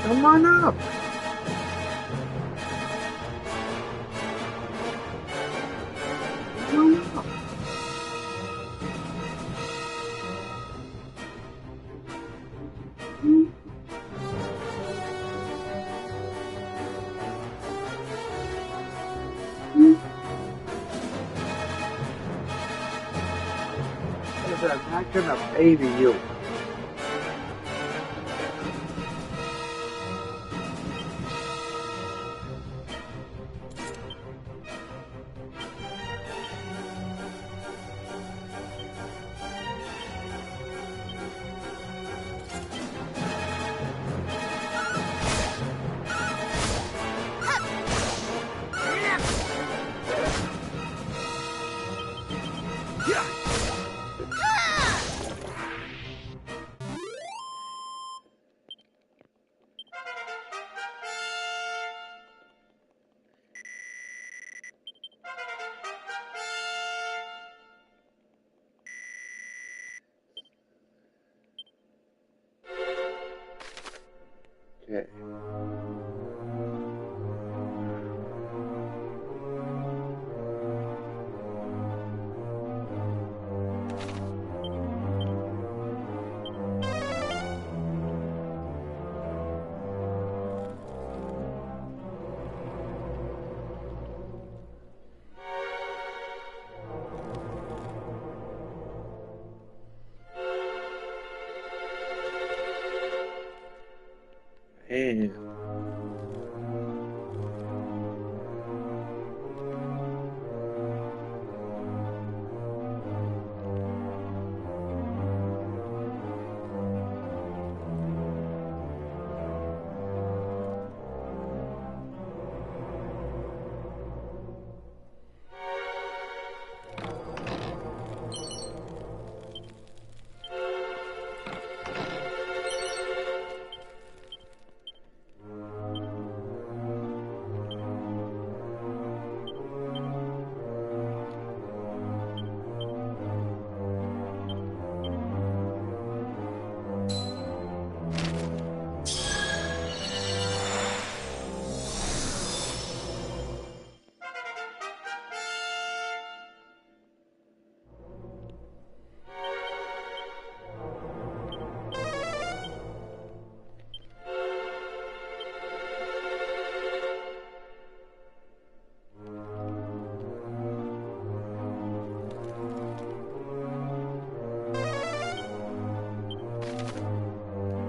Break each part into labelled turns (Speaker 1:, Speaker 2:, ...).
Speaker 1: Come on up. Come on up. I'm not gonna baby you. Okay.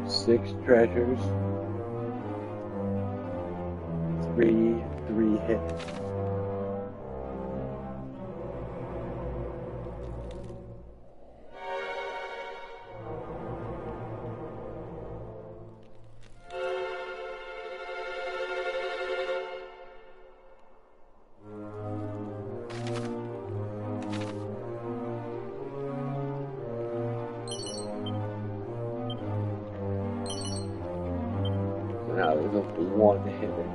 Speaker 1: 6 treasures. 3 hits. Now there's only 1 hidden.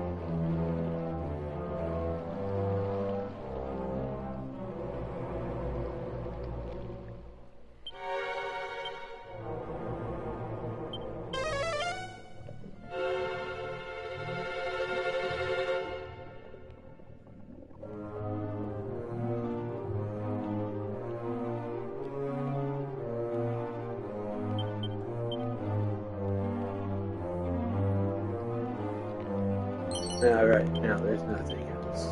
Speaker 1: Alright, now there's nothing else.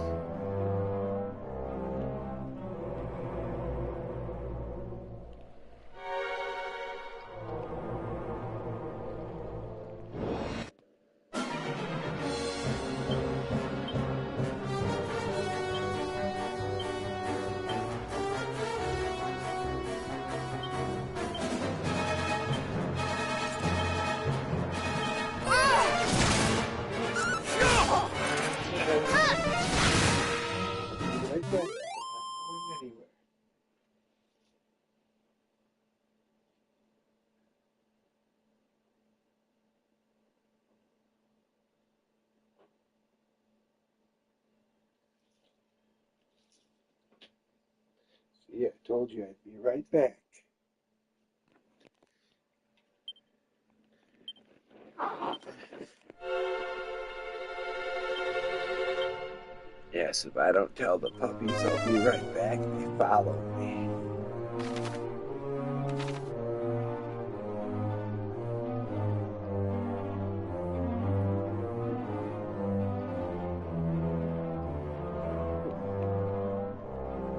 Speaker 1: See, I told you I'd be right back. guess if I don't tell the puppies I'll be right back, they follow me.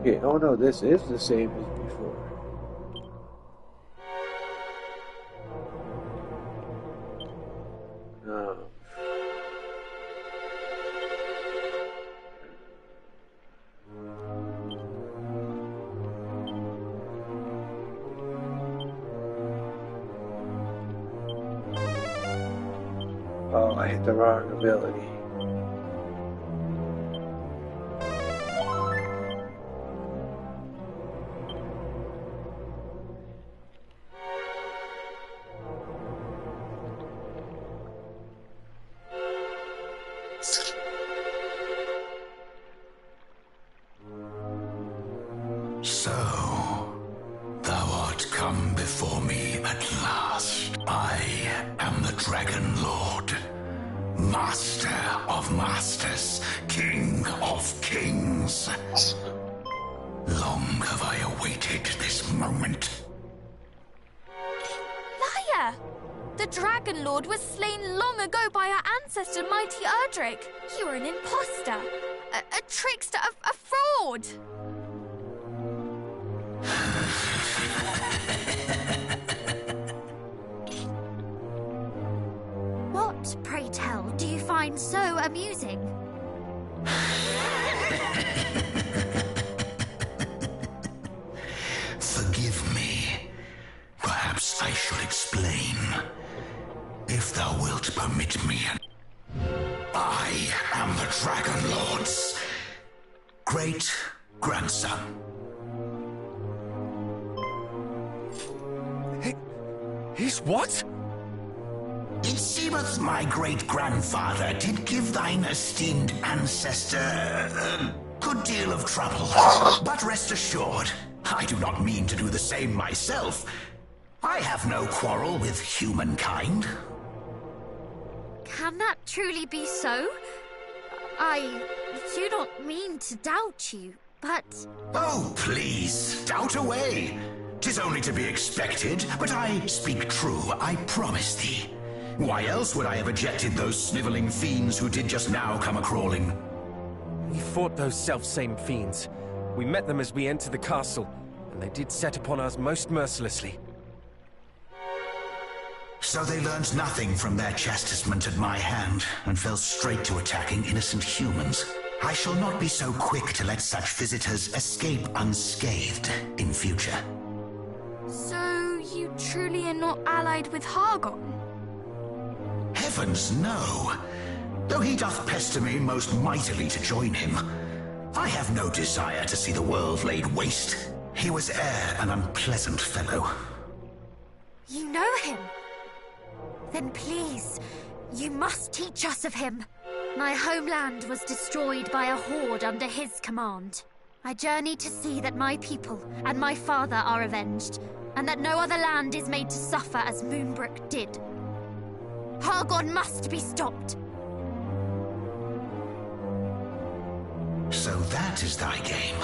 Speaker 1: Okay, oh no, this is the same as before. Oh, I hit the wrong ability.
Speaker 2: So, thou art come before me at last. I am the Dragon Lord, Master of Masters, King of Kings. Long have I awaited this moment.
Speaker 3: Liar! The Dragon Lord was slain long ago by our ancestor, Mighty Erdrick. You are an imposter, a trickster, a fraud.
Speaker 4: What, pray tell, do you find so amusing?
Speaker 2: Forgive me. Perhaps I should explain. If thou wilt permit me. I am the Dragon Lord's great-grandson.
Speaker 5: He's what?
Speaker 2: It seemeth my great-grandfather did give thine esteemed ancestor a good deal of trouble. But rest assured, I do not mean to do the same myself. I have no quarrel with humankind.
Speaker 4: Can that truly be so? I do not mean to doubt you, but...
Speaker 2: Oh, please, doubt away. 'Tis only to be expected, but I speak true, I promise thee. Why else would I have ejected those sniveling fiends who did just now come a-crawling?
Speaker 5: We fought those self-same fiends. We met them as we entered the castle, and they did set upon us most mercilessly.
Speaker 2: So they learned nothing from their chastisement at my hand, and fell straight to attacking innocent humans. I shall not be so quick to let such visitors escape unscathed in future.
Speaker 3: So you truly are not allied with Hargon?
Speaker 2: Heavens, no. Though he doth pester me most mightily to join him, I have no desire to see the world laid waste. He was e'er an unpleasant fellow.
Speaker 4: You know him? Then please, you must teach us of him. My homeland was destroyed by a horde under his command. I journey to see that my people and my father are avenged, and that no other land is made to suffer as Moonbrook did. Hargon must be stopped.
Speaker 2: So that is thy game.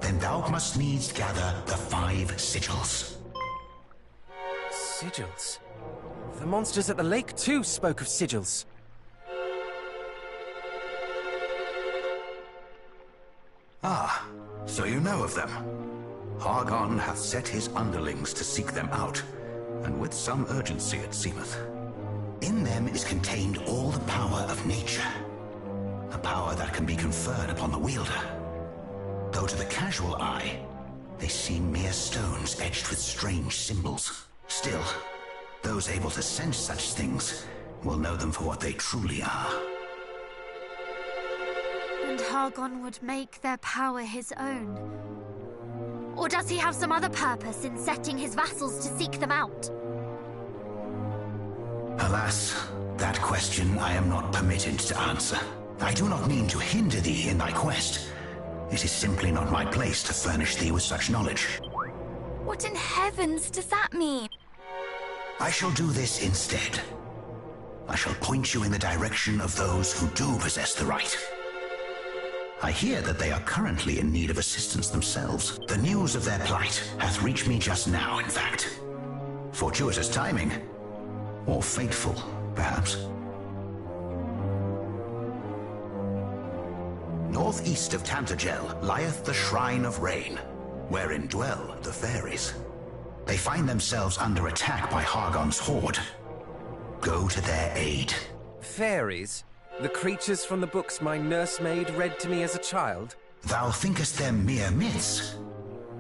Speaker 2: Then thou must needs gather the 5 sigils.
Speaker 5: Sigils? The monsters at the lake too spoke of sigils.
Speaker 2: Ah, so you know of them. Hargon hath set his underlings to seek them out, and with some urgency it seemeth. In them is contained all the power of nature, a power that can be conferred upon the wielder. Though to the casual eye, they seem mere stones edged with strange symbols. Still, those able to sense such things will know them for what they truly are.
Speaker 4: And Hargon would make their power his own. Or does he have some other purpose in setting his vassals to seek them out?
Speaker 2: Alas, that question I am not permitted to answer. I do not mean to hinder thee in thy quest. It is simply not my place to furnish thee with such knowledge.
Speaker 3: What in heavens does that mean?
Speaker 2: I shall do this instead. I shall point you in the direction of those who do possess the right. I hear that they are currently in need of assistance themselves. The news of their plight hath reached me just now, in fact. Fortuitous timing. Or fateful, perhaps. Northeast of Tantagel lieth the Shrine of Rain, wherein dwell the fairies. They find themselves under attack by Hargon's horde. Go to their aid.
Speaker 5: Fairies? The creatures from the books my nursemaid read to me as a child?
Speaker 2: Thou thinkest them mere myths?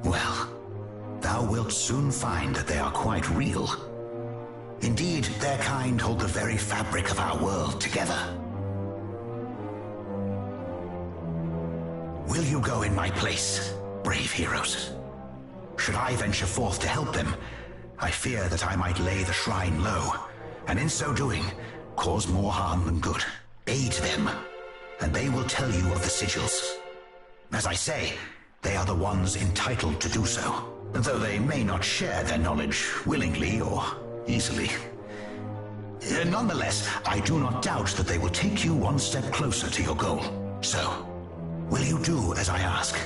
Speaker 2: Well, thou wilt soon find that they are quite real. Indeed, their kind hold the very fabric of our world together. Will you go in my place, brave heroes? Should I venture forth to help them, I fear that I might lay the shrine low, and in so doing, cause more harm than good. Aid them, and they will tell you of the sigils. As I say, they are the ones entitled to do so, though they may not share their knowledge willingly or easily. Nonetheless, I do not doubt that they will take you one step closer to your goal. So, will you do as I ask?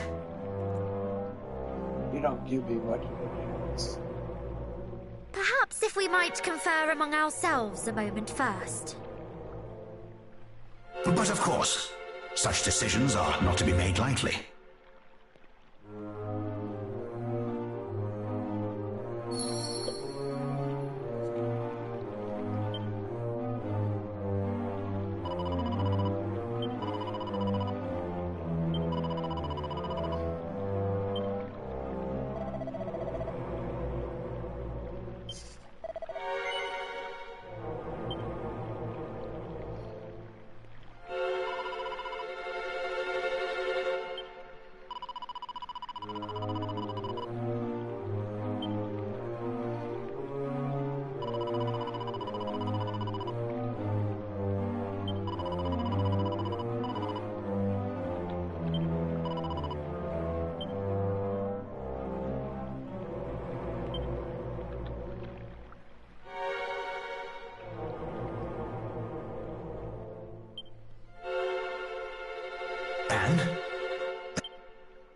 Speaker 1: You don't give me much of a chance.
Speaker 4: Perhaps if we might confer among ourselves a moment first.
Speaker 2: But of course, such decisions are not to be made lightly.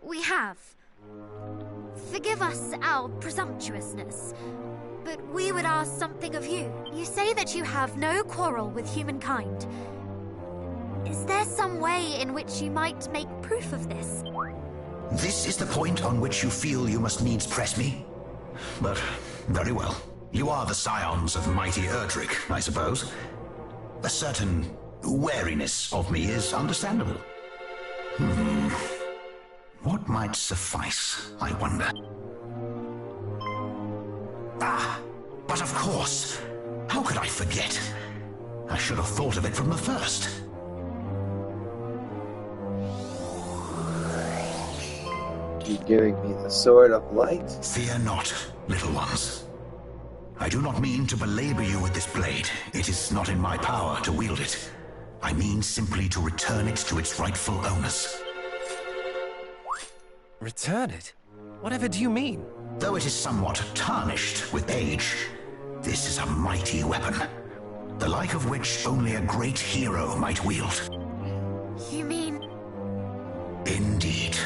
Speaker 4: We have. Forgive us our presumptuousness, but we would ask something of you. You say that you have no quarrel with humankind. Is there some way in which you might make proof of this?
Speaker 2: This is the point on which you feel you must needs press me? But, very well. You are the scions of mighty Erdrick, I suppose. A certain wariness of me is understandable. What might suffice, I wonder? Ah, but of course! How could I forget? I should have thought of it from the first.
Speaker 1: You giving me the sword of light?
Speaker 2: Fear not, little ones. I do not mean to belabor you with this blade. It is not in my power to wield it. I mean simply to return it to its rightful owners.
Speaker 5: Return it? Whatever do you mean?
Speaker 2: Though it is somewhat tarnished with age, this is a mighty weapon, the like of which only a great hero might wield.
Speaker 4: You mean...
Speaker 2: Indeed.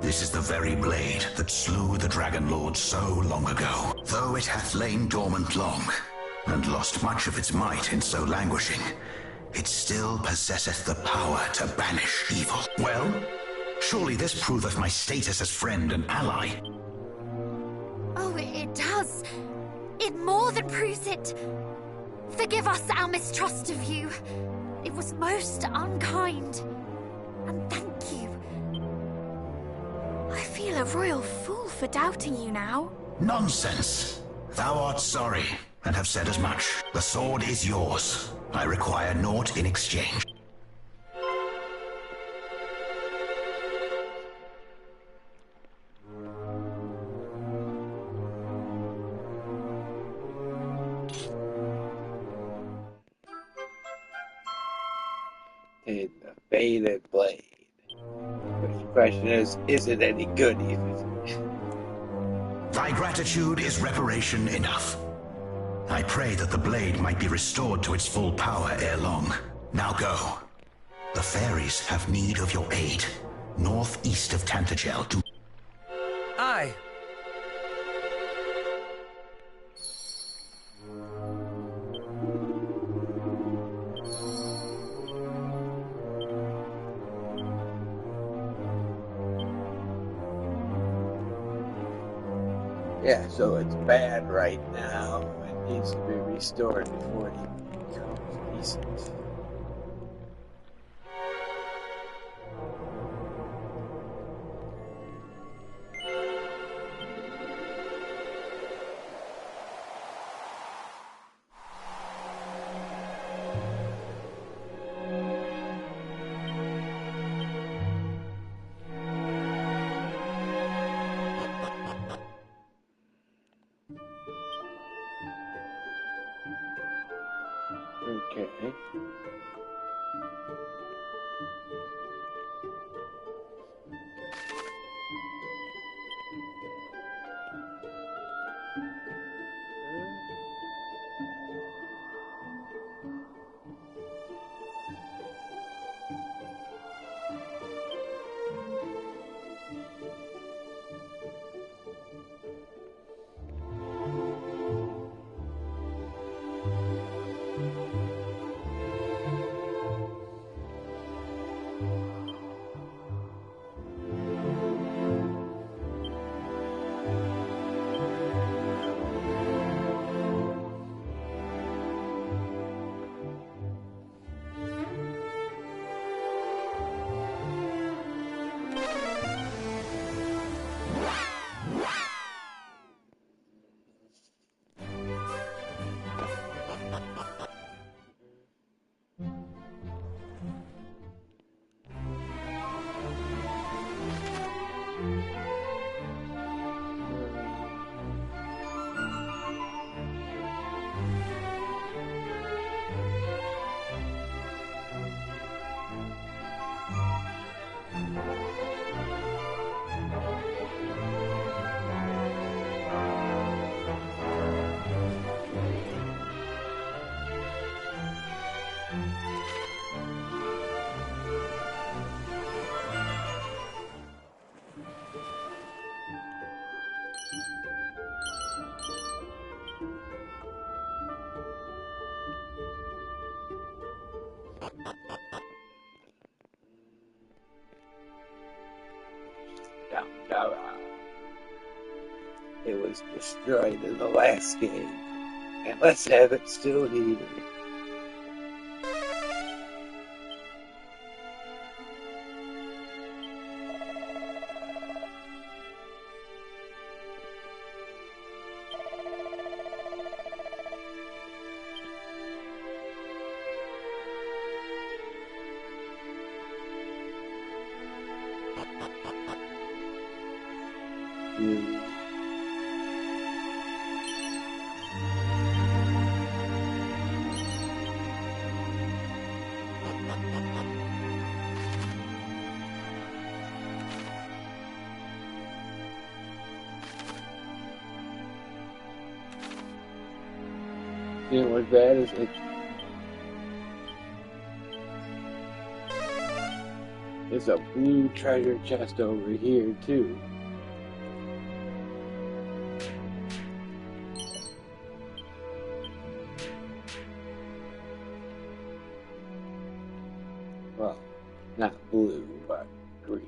Speaker 2: This is the very blade that slew the Dragon Lord so long ago. Though it hath lain dormant long, and lost much of its might in so languishing, it still possesseth the power to banish evil. Well, surely this proveth my status as friend and ally.
Speaker 4: Oh, it does. It more than proves it. Forgive us our mistrust of you. It was most unkind. And thank you.
Speaker 3: I feel a royal fool for doubting you now.
Speaker 2: Nonsense. Thou art sorry, and have said as much. The sword is yours. I require naught in exchange.
Speaker 1: And the faded blade. But the question is it any good even?
Speaker 2: Thy gratitude is reparation enough. I pray that the blade might be restored to its full power ere long. Now go. The fairies have need of your aid. Northeast of Tantagel to...
Speaker 5: Aye.
Speaker 1: Yeah, so it's bad right now. It needs to be restored before it becomes decent. Okay. It was destroyed in the last game, and let's have it still here. You know what's bad is it. There's a blue treasure chest over here too. Well, not blue, but green.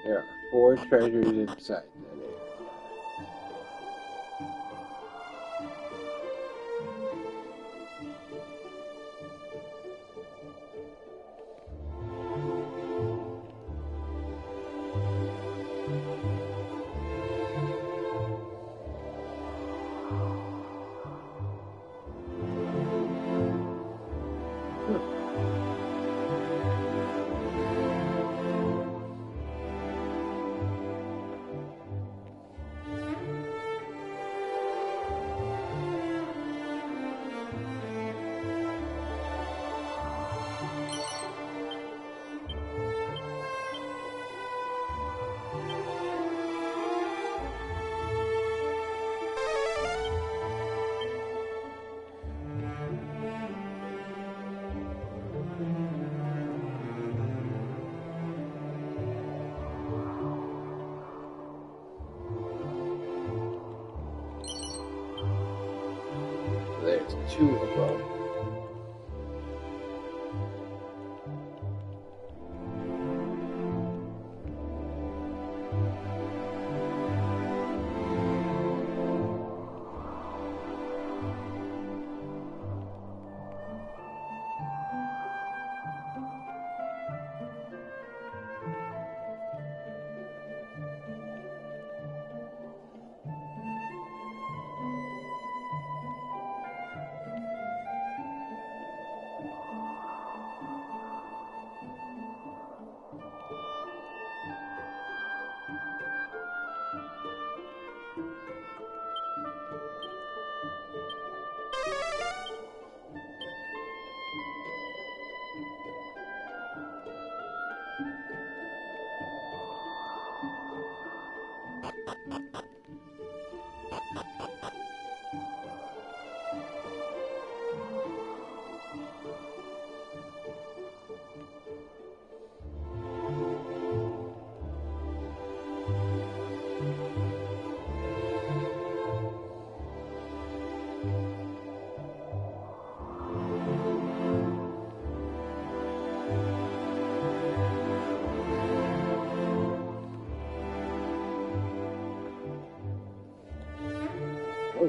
Speaker 1: There are 4 treasures inside that area. There's 2 of them.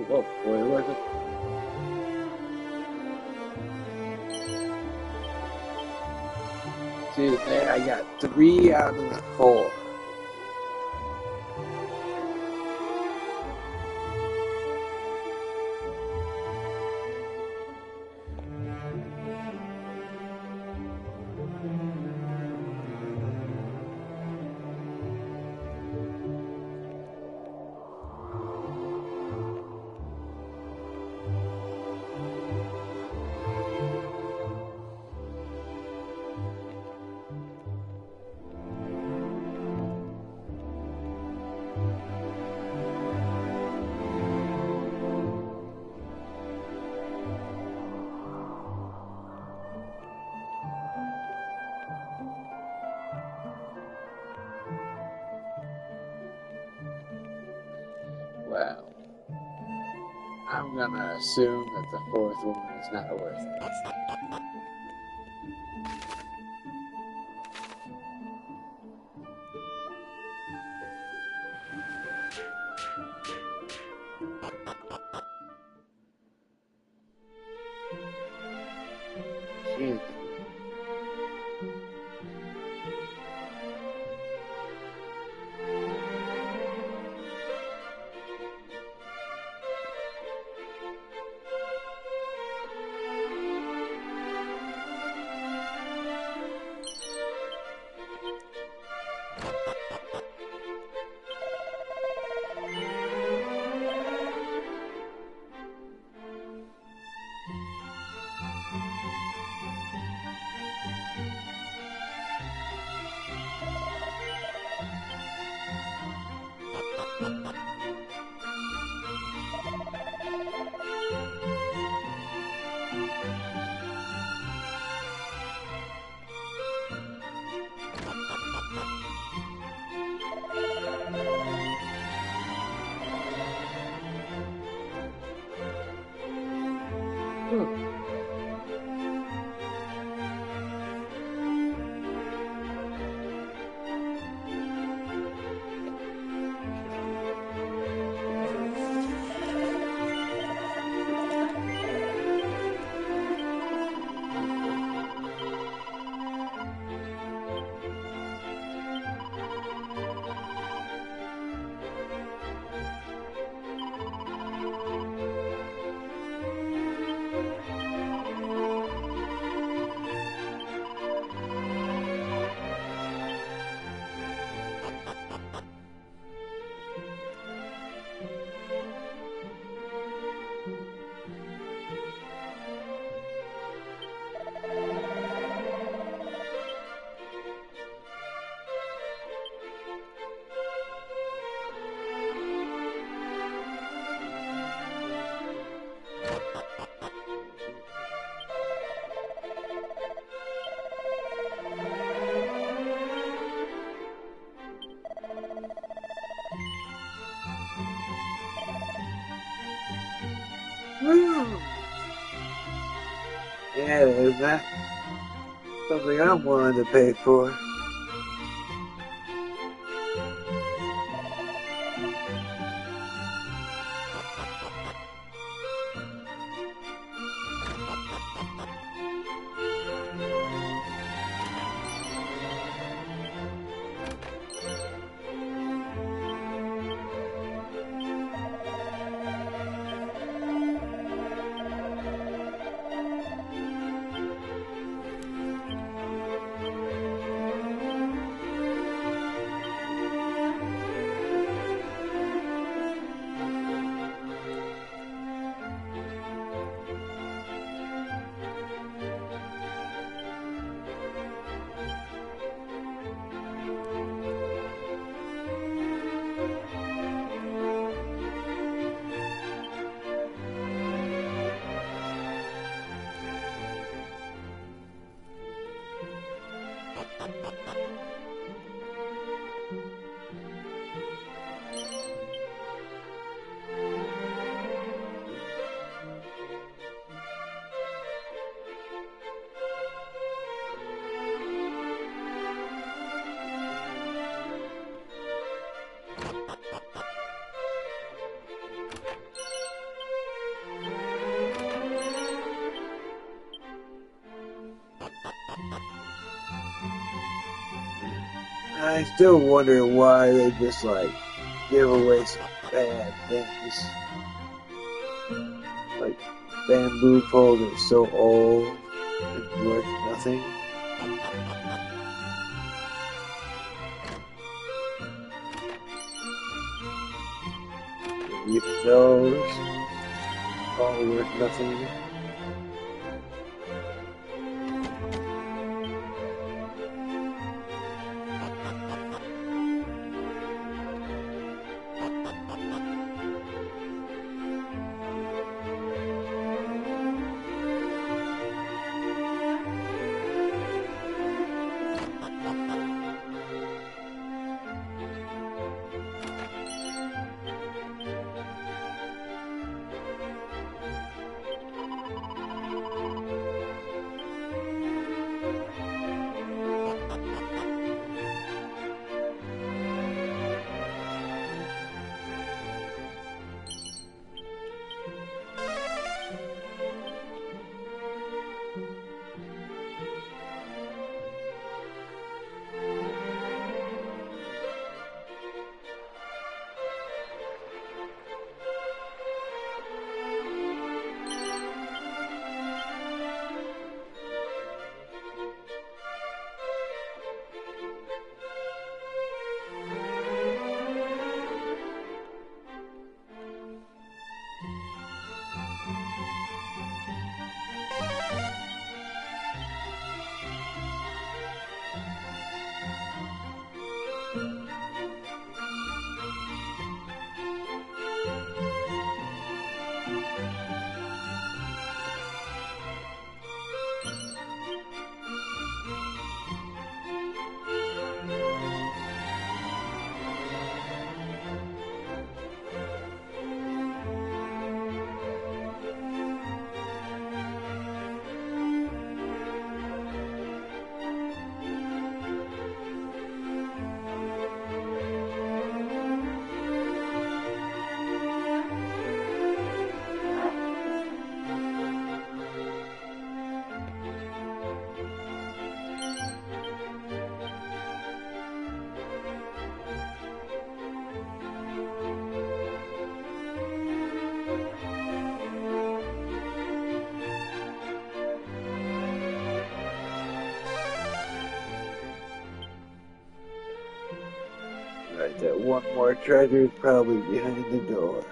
Speaker 1: Whoa, where was it? See, there I got 3 out of the 4. Well, I'm gonna assume that the 4th one is not worth it. Shit. Woo! Yeah, isn't that something I'm willing to pay for? I still wonder why they just like give away some bad things. Like bamboo pole that's so old and worth nothing. Even those all worth nothing. Right, that one more treasure is probably behind the door.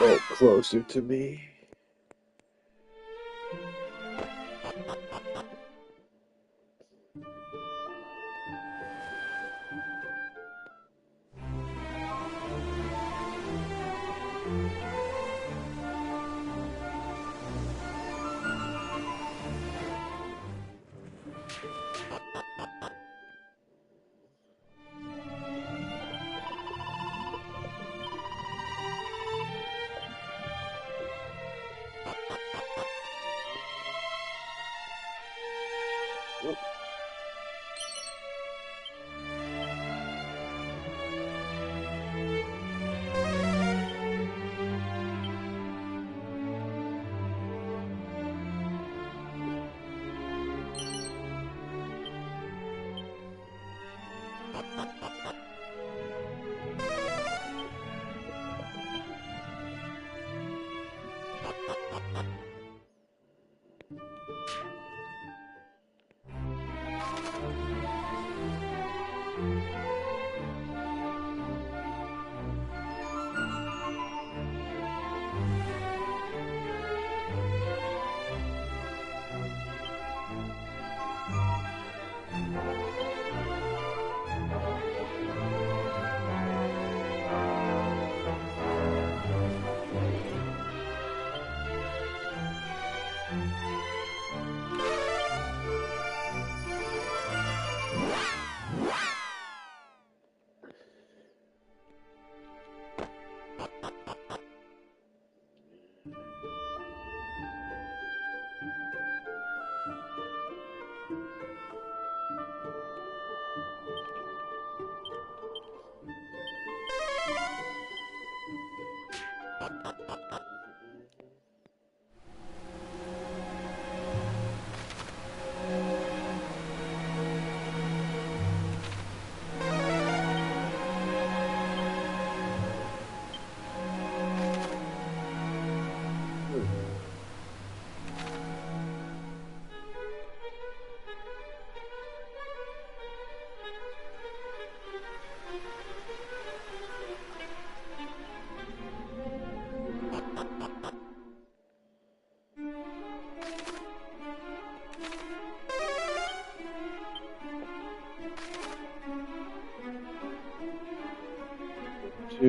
Speaker 1: Oh, closer to me.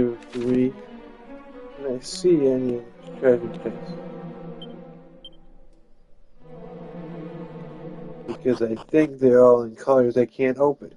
Speaker 1: 2, 3. Can I see any treasure chests? Because I think they're all in colors I can't open.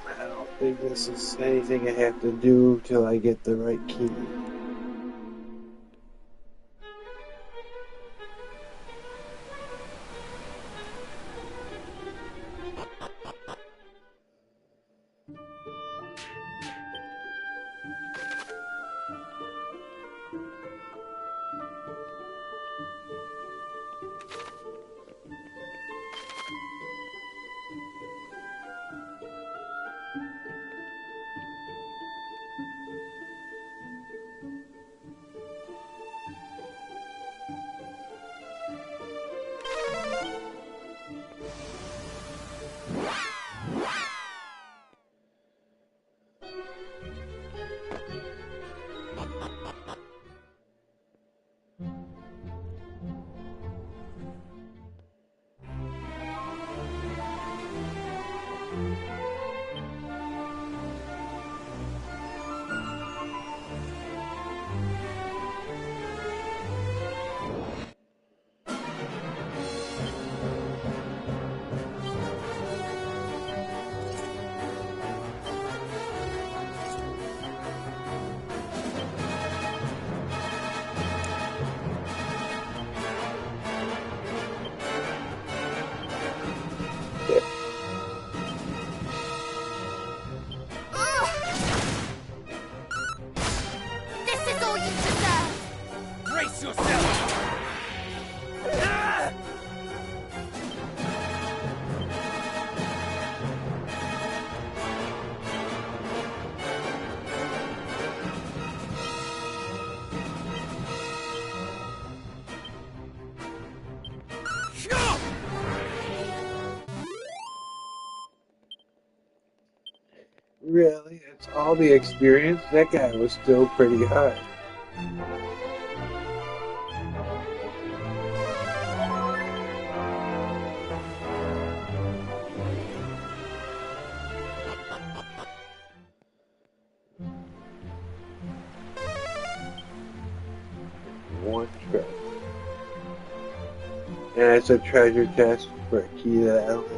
Speaker 1: I don't think this is anything I have to do till I get the right key.
Speaker 3: This is all you deserve!
Speaker 5: Brace yourself!
Speaker 1: Really? It's all the experience? That guy was still pretty hard. One treasure. And it's a treasure chest for a key to the elevator.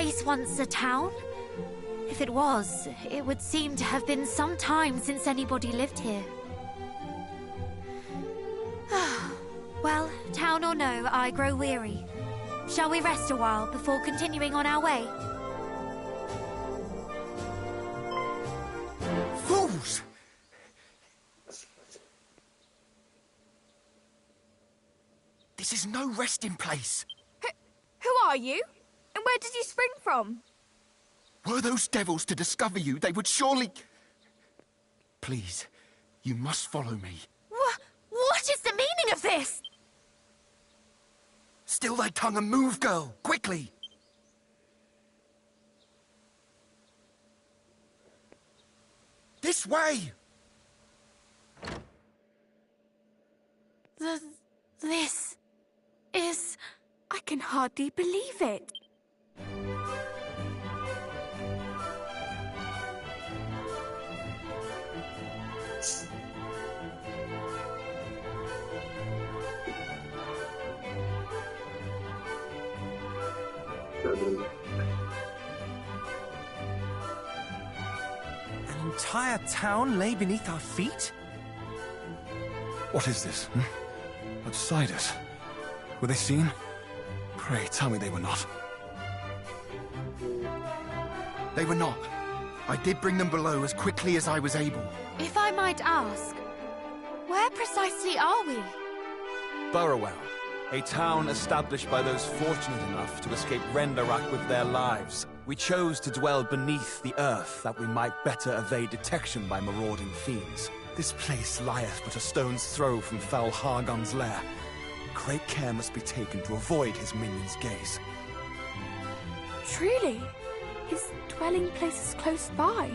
Speaker 4: place once a town? If it was, it would seem to have been some time since anybody lived here. Well, town or no, I grow weary. Shall we rest a while before continuing on our way?
Speaker 5: Fools! This is no resting place.
Speaker 3: Who are you? And where did you spring from?
Speaker 5: Were those devils to discover you, they would surely... Please, you must follow me.
Speaker 4: What is the meaning of this?
Speaker 5: Still thy tongue and move, girl, quickly! This way!
Speaker 4: This is...
Speaker 3: I can hardly believe it.
Speaker 5: An entire town lay beneath our feet?
Speaker 6: What is this? Outsiders? Were they seen? Pray, tell me they were not.
Speaker 5: They were not. I did bring them below as quickly as I was able.
Speaker 4: If I might ask, where precisely are we?
Speaker 6: Burrowell, a town established by those fortunate enough to escape Rendarak with their lives. We chose to dwell beneath the earth that we might better evade detection by marauding fiends. This place lieth but a stone's throw from foul Hargon's lair. Great care must be taken to avoid his minion's gaze.
Speaker 3: Truly? His dwelling place is close by.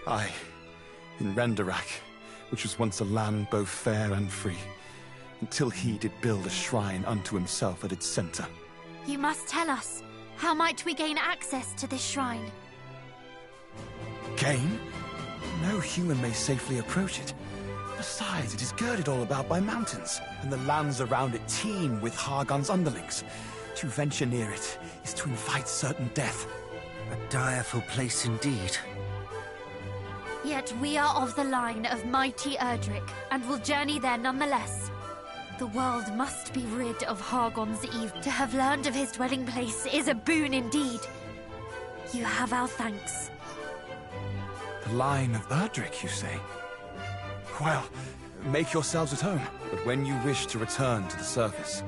Speaker 6: Aye, in Rendarak, which was once a land both fair and free, until he did build a shrine unto himself at its center.
Speaker 4: You must tell us. How might we gain access to this shrine?
Speaker 6: Gain? No human may safely approach it. Besides, it is girded all about by mountains, and the lands around it teem with Hargon's underlings. To venture near it is to invite certain death.
Speaker 5: A direful place indeed.
Speaker 4: Yet we are of the line of mighty Erdrick, and will journey there nonetheless. The world must be rid of Hargon's evil. To have learned of his dwelling place is a boon indeed. You have our thanks.
Speaker 6: The line of Erdrick, you say? Well, make yourselves at home. But when you wish to return to the surface,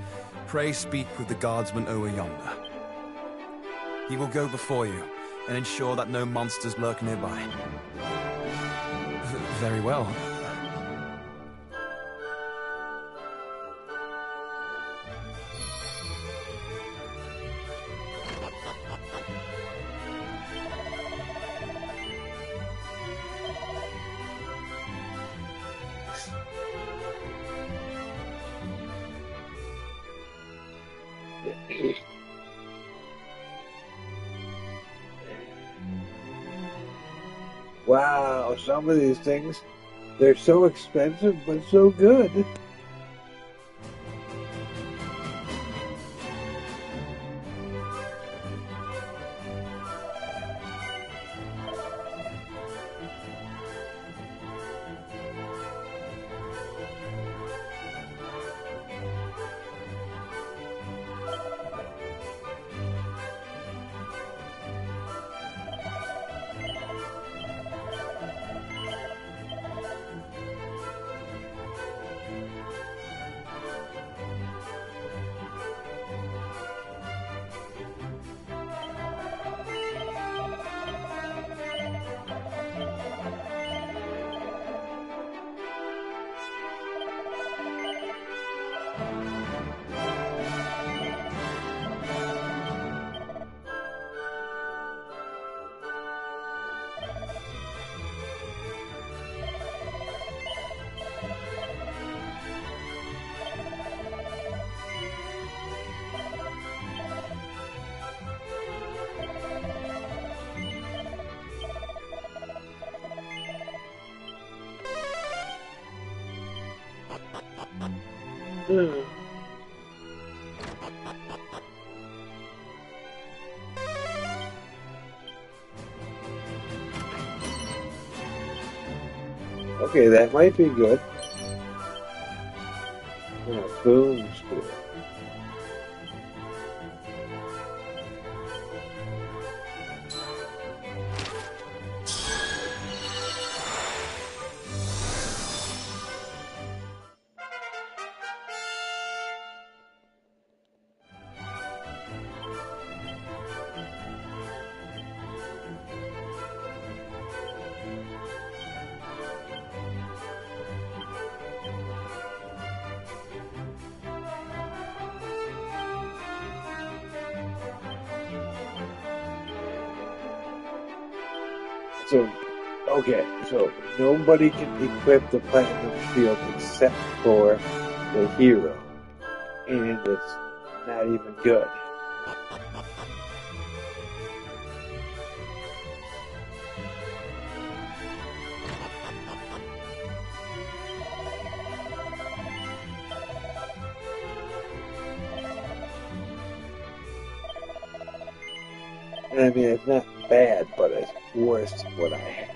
Speaker 6: pray speak with the guardsman over yonder. He will go before you, and ensure that no monsters lurk nearby. Very well.
Speaker 1: Wow, some of these things, they're so expensive, but so good. Okay, that might be good. Yeah, boom school. So, okay, so nobody can equip the Platinum Shield except for the hero. And it's not even good. I mean, it's not bad, but it's worse than what I had.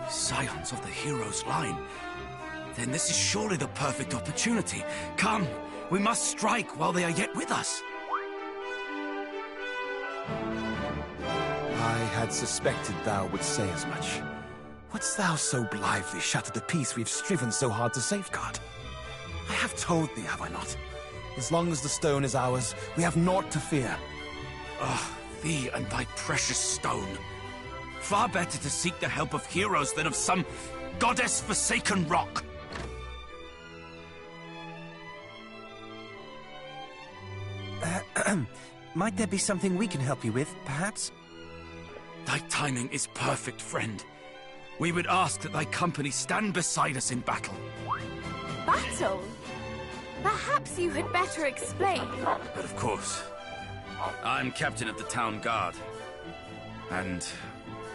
Speaker 2: Scions of the hero's line. Then this is surely the perfect opportunity. Come, we must strike while they are yet with us.
Speaker 6: I had suspected thou would say as much. Wouldst thou so blithely shatter the peace we've striven so hard to safeguard? I have told thee, have I not? As long as the stone is ours, we have naught to fear.
Speaker 2: Ah, thee and thy precious stone. Far better to seek the help of heroes than of some goddess-forsaken rock.
Speaker 5: Might there be something we can help you with, perhaps?
Speaker 2: Thy timing is perfect, friend. We would ask that thy company stand beside us in battle.
Speaker 3: Battle? Perhaps you had better explain.
Speaker 2: But of course, I'm captain of the town guard. And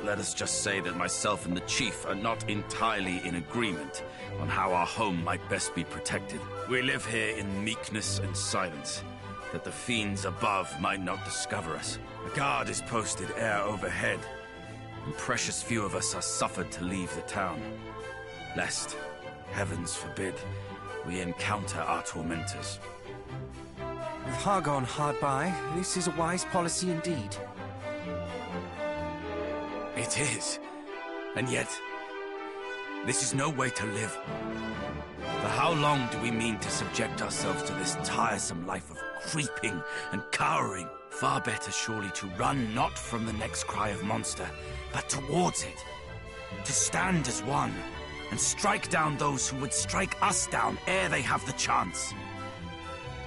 Speaker 2: let us just say that myself and the chief are not entirely in agreement on how our home might best be protected. We live here in meekness and silence, that the fiends above might not discover us. A guard is posted air overhead, and precious few of us are suffered to leave the town, lest, heavens forbid, we encounter our tormentors.
Speaker 5: With Hargon hard by, this is a wise policy indeed.
Speaker 2: It is. And yet,
Speaker 7: This is no way to live. For how long do we mean to subject ourselves to this tiresome life of creeping and cowering? Far better surely to run not from the next cry of monster, but towards it. To stand as one, and strike down those who would strike us down ere they have the chance.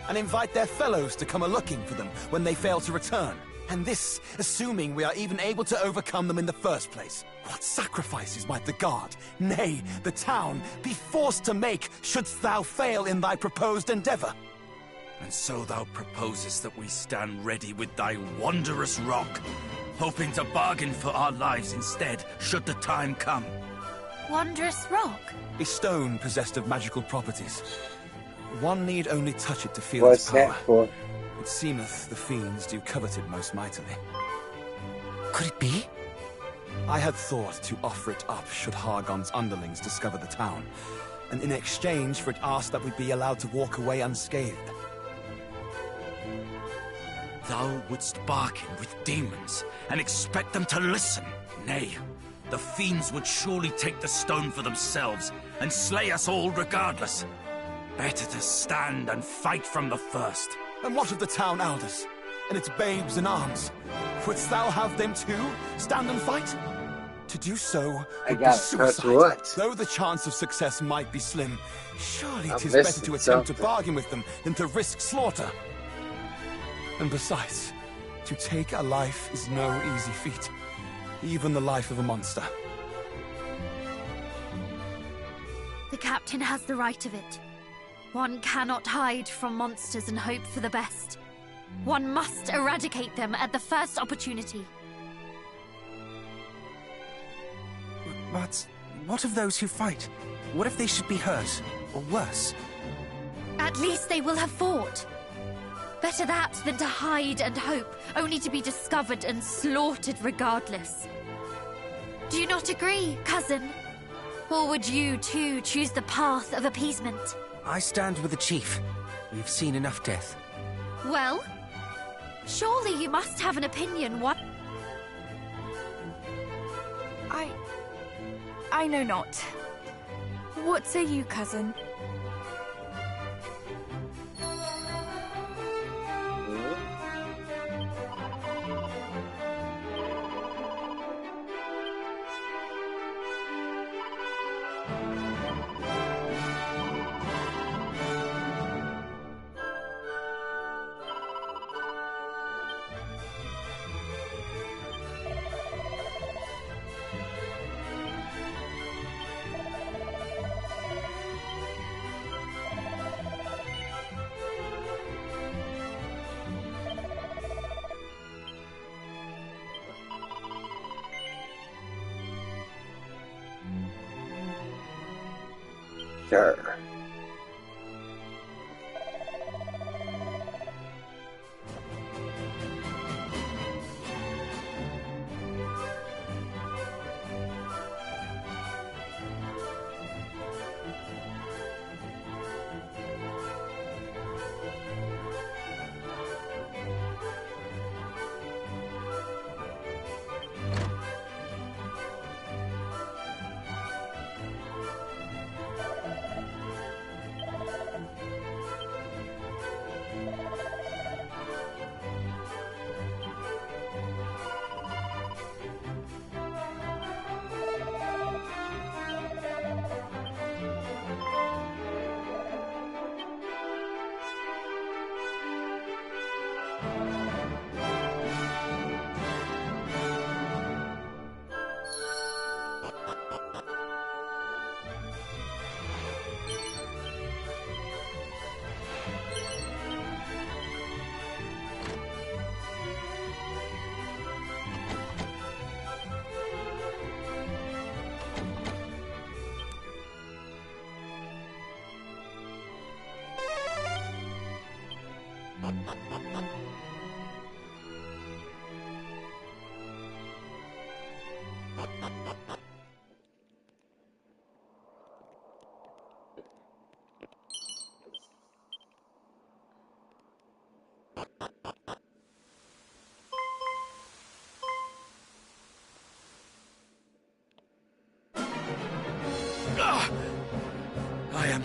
Speaker 6: And invite their fellows to come a-looking for them when they fail to return. And this, assuming we are even able to overcome them in the first place. What sacrifices might the guard, nay, the town, be forced to make shouldst thou fail in thy proposed endeavor?
Speaker 7: And so thou proposest that we stand ready with thy wondrous rock, hoping to bargain for our lives instead, should the time come.
Speaker 4: Wondrous rock?
Speaker 6: A stone possessed of magical properties. One need only touch it to feel
Speaker 1: What's
Speaker 6: its power.
Speaker 1: that for?
Speaker 6: It seemeth the fiends do covet it most mightily.
Speaker 5: Could it be?
Speaker 6: I had thought to offer it up should Hargon's underlings discover the town, and in exchange for it asked that we be allowed to walk away unscathed.
Speaker 7: Thou wouldst bargain with demons and expect them to listen? Nay, the fiends would surely take the stone for themselves and slay us all regardless. Better to stand and fight from the first.
Speaker 6: And what of the town elders, and its babes in arms? Wouldst thou have them too stand and fight? To do so
Speaker 1: I
Speaker 6: would be
Speaker 1: gotta touch
Speaker 6: suicide.
Speaker 1: what?
Speaker 6: Though the chance of success might be slim, surely
Speaker 1: I'm
Speaker 6: 'tis better
Speaker 1: missing
Speaker 6: to attempt to
Speaker 1: something.
Speaker 6: bargain with them than to risk slaughter. And besides, to take a life is no easy feat, even the life of a monster.
Speaker 4: The captain has the right of it. One cannot hide from monsters and hope for the best. One must eradicate them at the first opportunity.
Speaker 5: But what of those who fight? What if they should be hurt, or worse?
Speaker 4: At least they will have fought. Better that than to hide and hope, only to be discovered and slaughtered regardless. Do you not agree, cousin? Or would you, too, choose the path of appeasement?
Speaker 5: I stand with the chief. We've seen enough death.
Speaker 4: Well, surely you must have an opinion, what?
Speaker 3: I know not. What say you, cousin?
Speaker 1: Sure.
Speaker 7: I am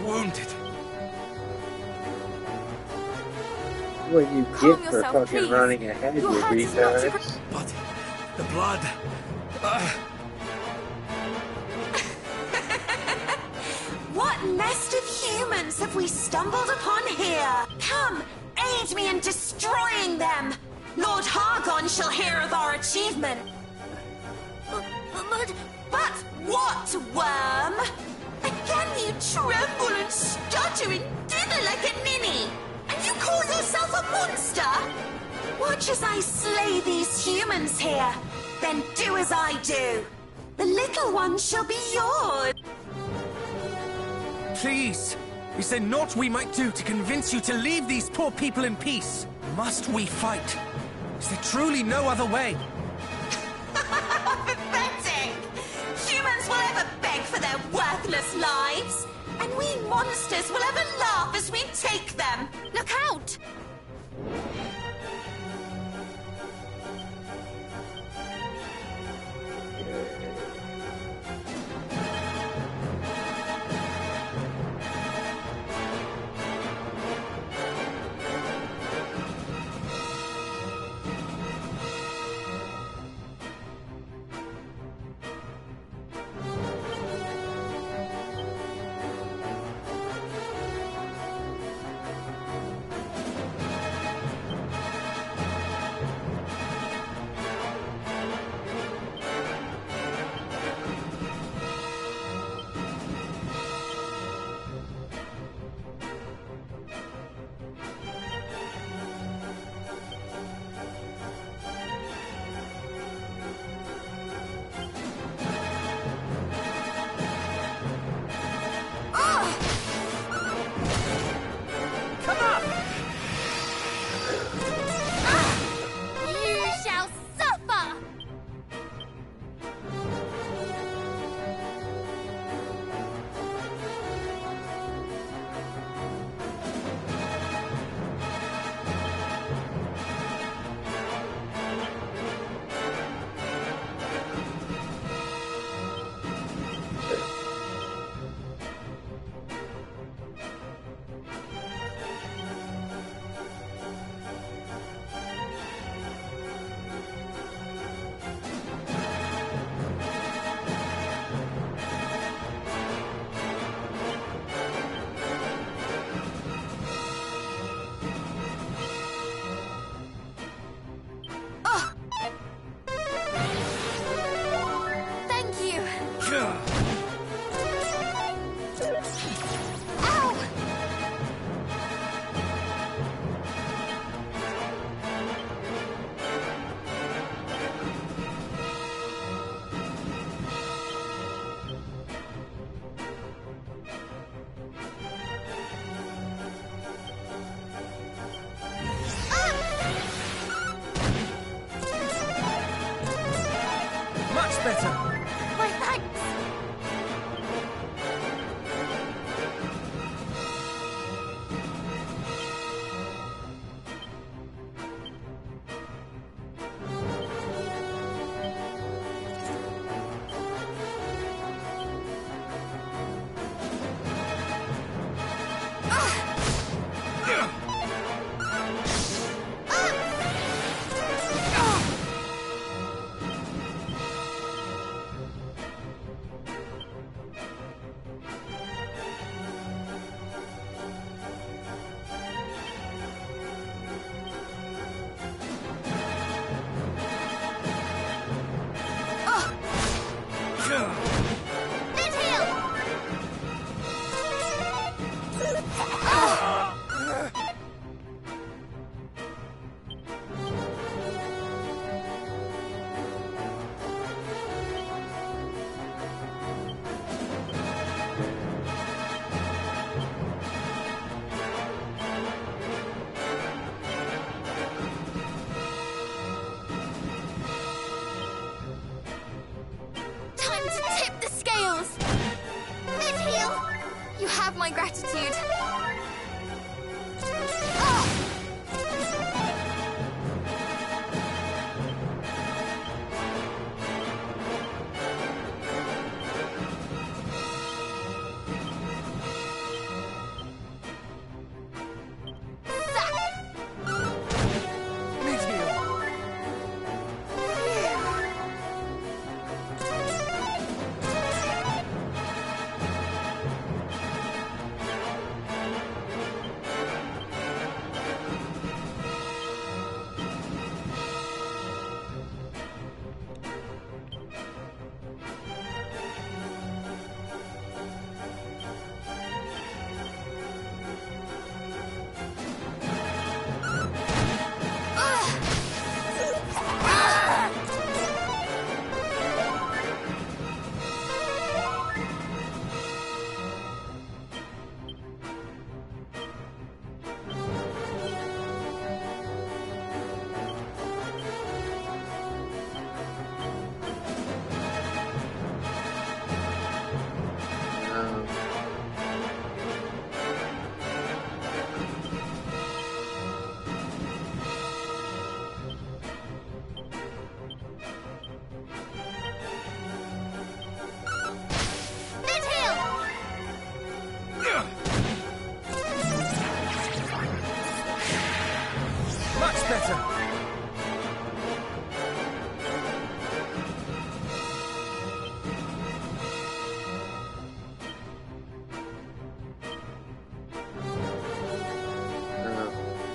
Speaker 7: wounded.
Speaker 1: What you
Speaker 3: Calm
Speaker 1: get for
Speaker 3: yourself,
Speaker 1: fucking
Speaker 3: please.
Speaker 1: running ahead, you
Speaker 3: Your heart is not too
Speaker 1: retards.
Speaker 7: But the blood.
Speaker 8: What nest of humans have we stumbled upon here? Come, aid me in destroying them! Lord Hargon shall hear of our achievement. But what, worm? Again you tremble and stutter and dither like a ninny! And you call yourself a monster? Watch as I slay these humans here. Then do as I do. The little one shall be yours.
Speaker 5: Please! Is there naught we might do to convince you to leave these poor people in peace? Must we fight? Is there truly no other way?
Speaker 8: Pathetic! Humans will ever beg for their worthless lives, and we monsters will ever laugh as we take them.
Speaker 3: Look out! You shall suffer! Thank you! Ow!
Speaker 5: Much better!
Speaker 3: Why, thanks! Midhill! Time to tip the scales! Midhill! You have my gratitude.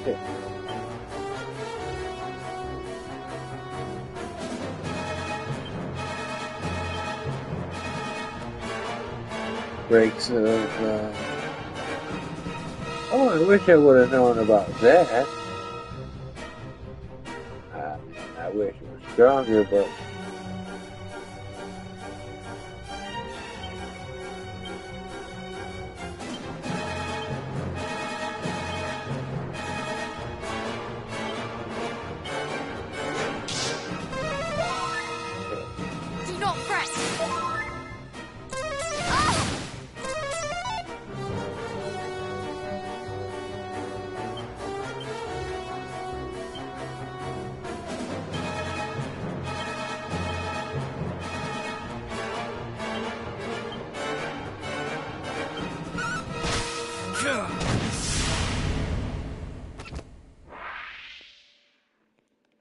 Speaker 1: too. Breaks of, oh, I wish I would have known about that. I wish it was stronger, but
Speaker 3: Do not fret.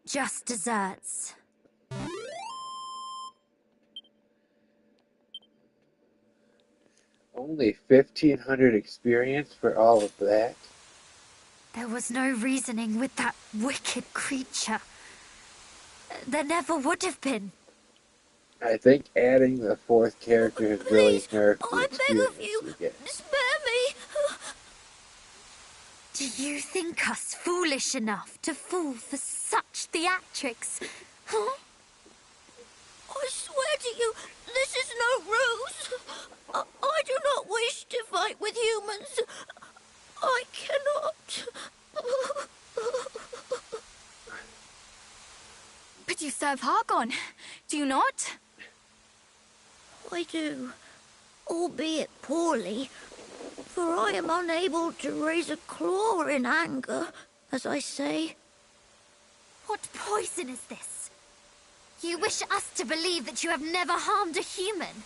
Speaker 4: Just desserts.
Speaker 1: only 1,500 experience for all of that.
Speaker 4: There was no reasoning with that wicked creature. There never would have been.
Speaker 1: I think adding the fourth character has really nerfed the
Speaker 8: I beg of
Speaker 1: experience
Speaker 8: you,
Speaker 1: we get.
Speaker 8: spare me.
Speaker 4: Do you think us foolish enough to fall for such theatrics? Huh?
Speaker 8: I swear to you, this is no ruse. I do not wish to fight with humans. I cannot.
Speaker 3: But you serve Hargon, do you not?
Speaker 8: I do, albeit poorly, for I am unable to raise a claw in anger, as I say.
Speaker 4: What poison is this? You wish us to believe that you have never harmed a human?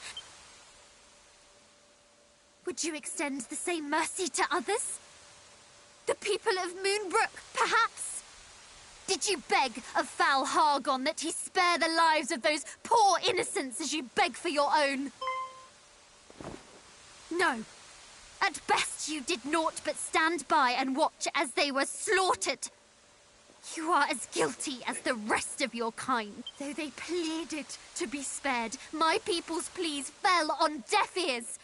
Speaker 4: Would you extend the same mercy to others? The people of Moonbrook, perhaps? Did you beg of foul Hargon that he spare the lives of those poor innocents as you beg for your own? No. At best you did naught but stand by and watch as they were slaughtered. You are as guilty as the rest of your kind. Though they pleaded to be spared, my people's pleas fell on deaf ears.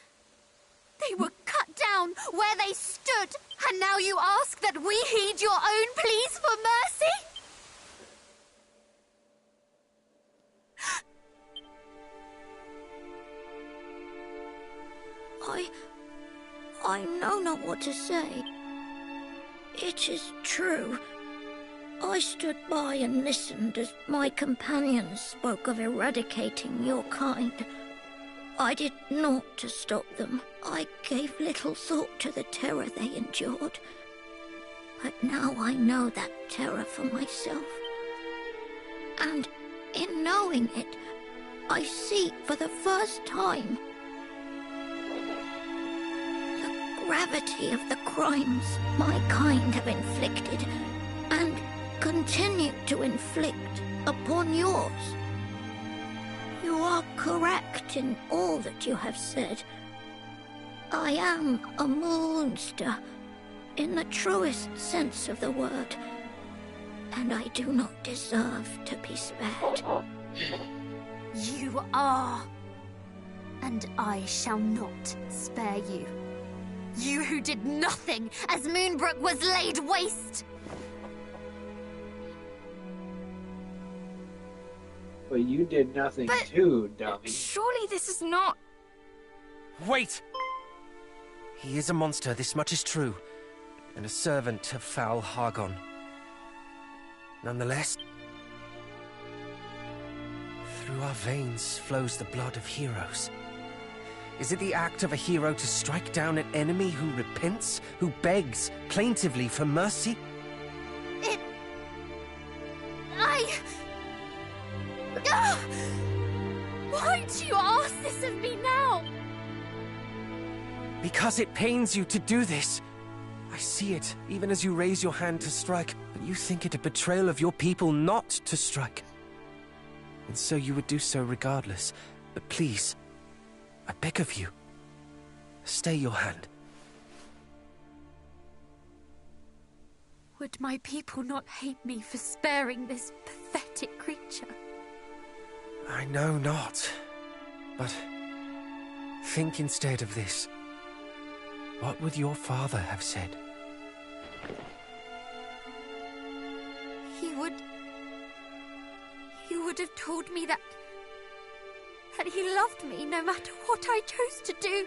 Speaker 4: They were cut down where they stood, and now you ask that we heed your own pleas for mercy?
Speaker 8: I know not what to say. It is true. I stood by and listened as my companions spoke of eradicating your kind. I did naught to stop them. I gave little thought to the terror they endured. But now I know that terror for myself. And in knowing it, I see for the first time the gravity of the crimes my kind have inflicted and continue to inflict upon yours. You are correct in all that you have said. I am a monster in the truest sense of the word, and I do not deserve to be spared.
Speaker 4: You are. And I shall not spare you. You who did nothing as Moonbrook was laid waste.
Speaker 1: But you did nothing too, dummy.
Speaker 3: Surely this is not...
Speaker 5: Wait! He is a monster, this much is true, and a servant of foul Hargon. Nonetheless, through our veins flows the blood of heroes. Is it the act of a hero to strike down an enemy who repents, who begs plaintively for mercy?
Speaker 4: Why do you ask this of me now?
Speaker 5: Because it pains you to do this. I see it, even as you raise your hand to strike, but you think it a betrayal of your people not to strike. And so you would do so regardless. But please, I beg of you, stay your hand.
Speaker 4: Would my people not hate me for sparing this pathetic creature?
Speaker 5: I know not. But think instead of this. What would your father have said?
Speaker 4: He would have told me that he loved me no matter what I chose to do.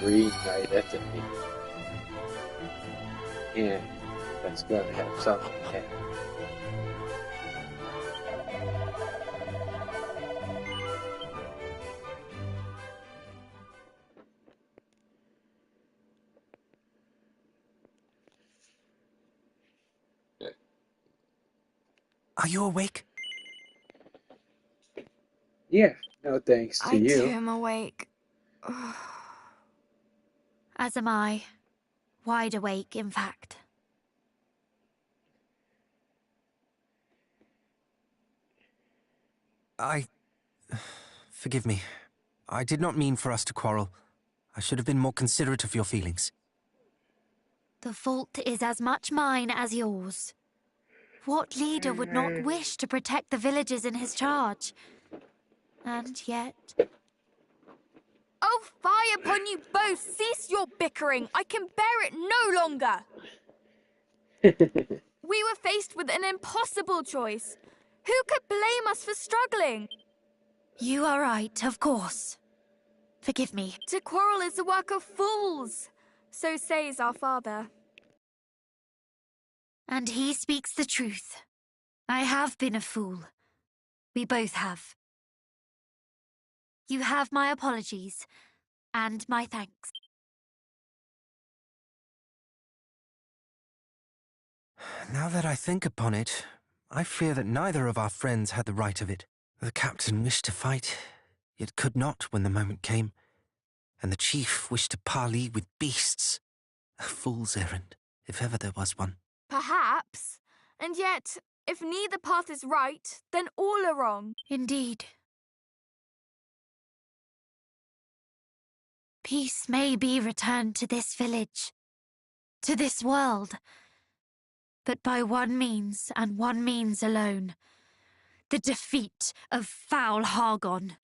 Speaker 1: Green Knight, that's a neat. Yeah, that's gonna have something happen.
Speaker 5: Are you awake?
Speaker 1: Yeah, no thanks to
Speaker 3: I too
Speaker 1: you.
Speaker 3: am awake.
Speaker 4: As am I. Wide awake, in fact.
Speaker 5: Forgive me. I did not mean for us to quarrel. I should have been more considerate of your feelings.
Speaker 4: The fault is as much mine as yours. What leader would not wish to protect the villagers in his charge? And yet...
Speaker 3: Oh, fie upon you both! Cease your bickering! I can bear it no longer! We were faced with an impossible choice. Who could blame us for struggling?
Speaker 4: You are right, of course. Forgive me.
Speaker 3: To quarrel is the work of fools, so says our father.
Speaker 4: And he speaks the truth. I have been a fool. We both have. You have my apologies, and my thanks.
Speaker 5: Now that I think upon it, I fear that neither of our friends had the right of it. The captain wished to fight, yet could not when the moment came, and the chief wished to parley with beasts. A fool's errand, if ever there was one.
Speaker 3: Perhaps. And yet, if neither path is right, then all are wrong.
Speaker 4: Indeed. Peace may be returned to this village, to this world, but by one means and one means alone. The defeat of foul Hargon.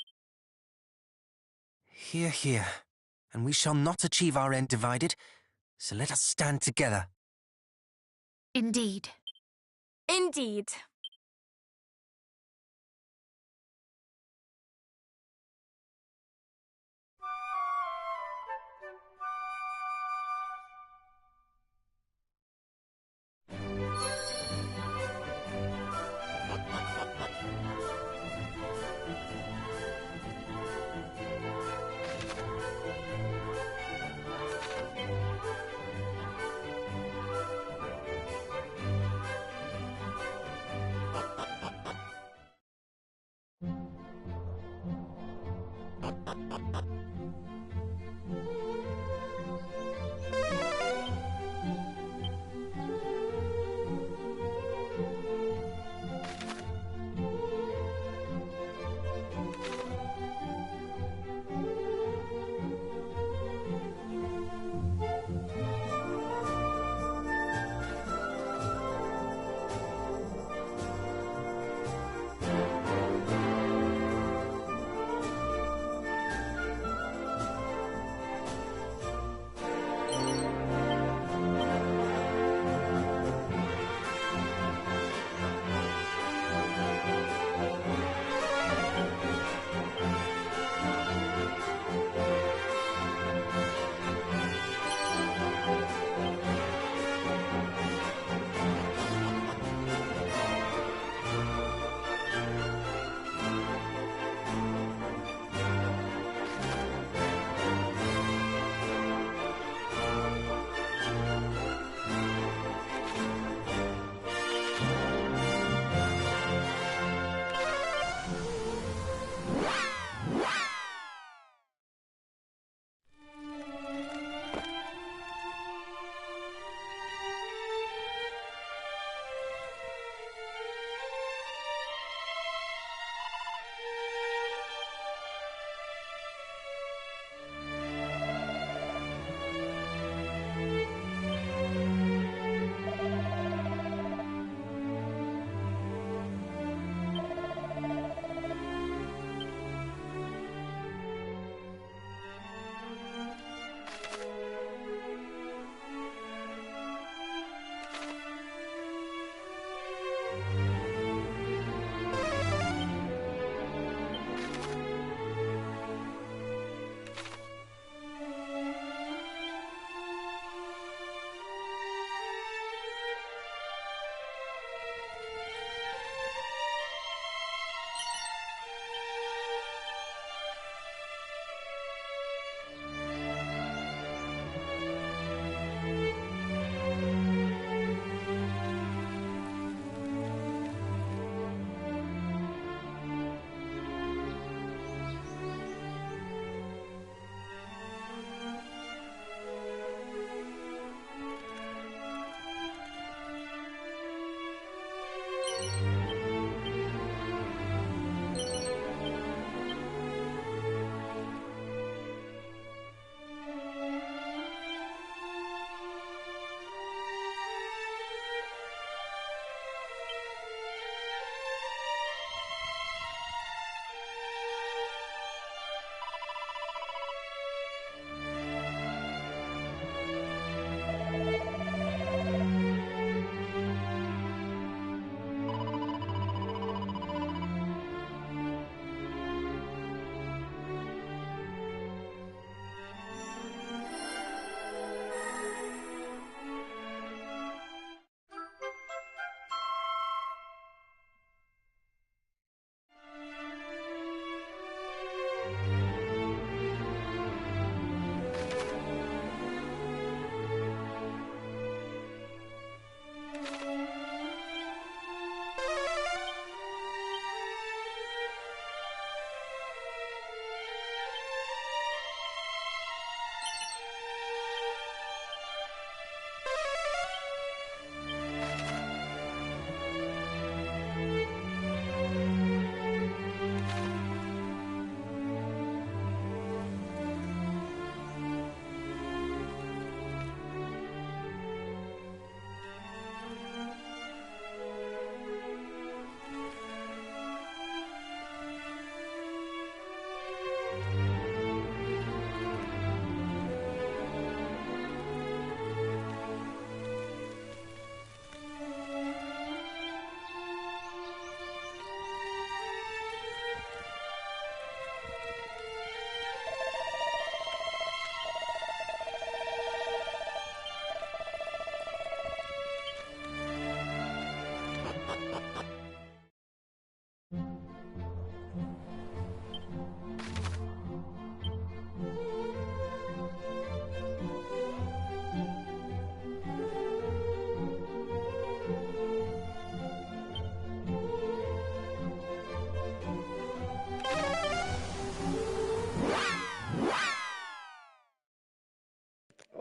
Speaker 5: Hear, hear. And we shall not achieve our end divided, so let us stand together.
Speaker 4: Indeed.
Speaker 3: Indeed.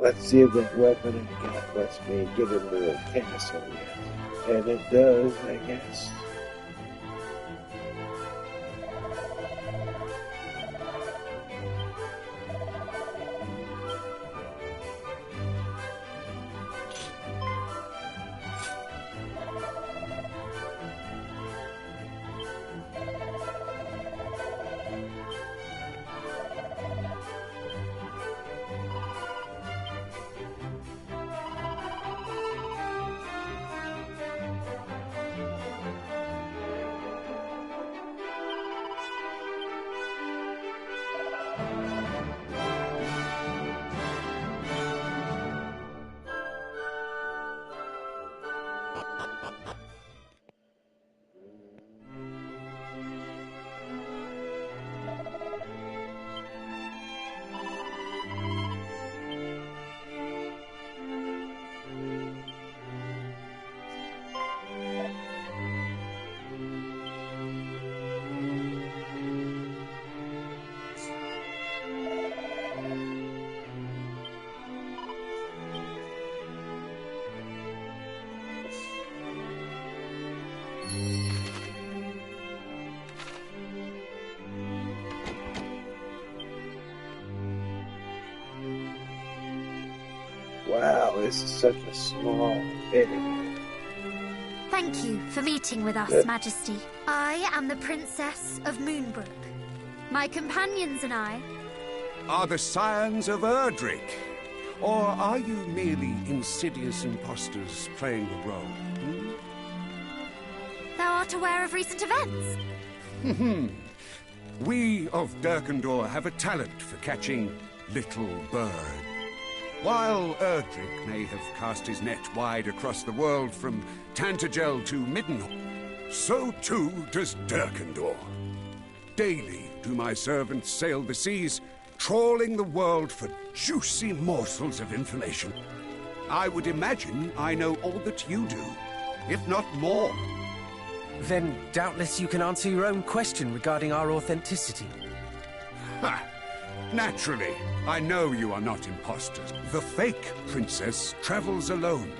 Speaker 1: Let's see if that weapon I got lets me get into the castle yet. And it does, I guess. Wow, this is such a small area.
Speaker 4: Thank you for meeting with us, Majesty. I am the Princess of Moonbrook. My companions and I...
Speaker 9: Are the scions of Erdrick? Or are you merely insidious impostors playing a role?
Speaker 4: Thou art aware of recent events?
Speaker 9: We of Durkandor have a talent for catching little birds. While Erdrick may have cast his net wide across the world from Tantagel to Middenhall, so too does Durkandor. Daily do my servants sail the seas, trawling the world for juicy morsels of information. I would imagine I know all that you do, if not more.
Speaker 5: Then doubtless you can answer your own question regarding our authenticity.
Speaker 9: Ha! Naturally, I know you are not imposters. The fake princess travels alone.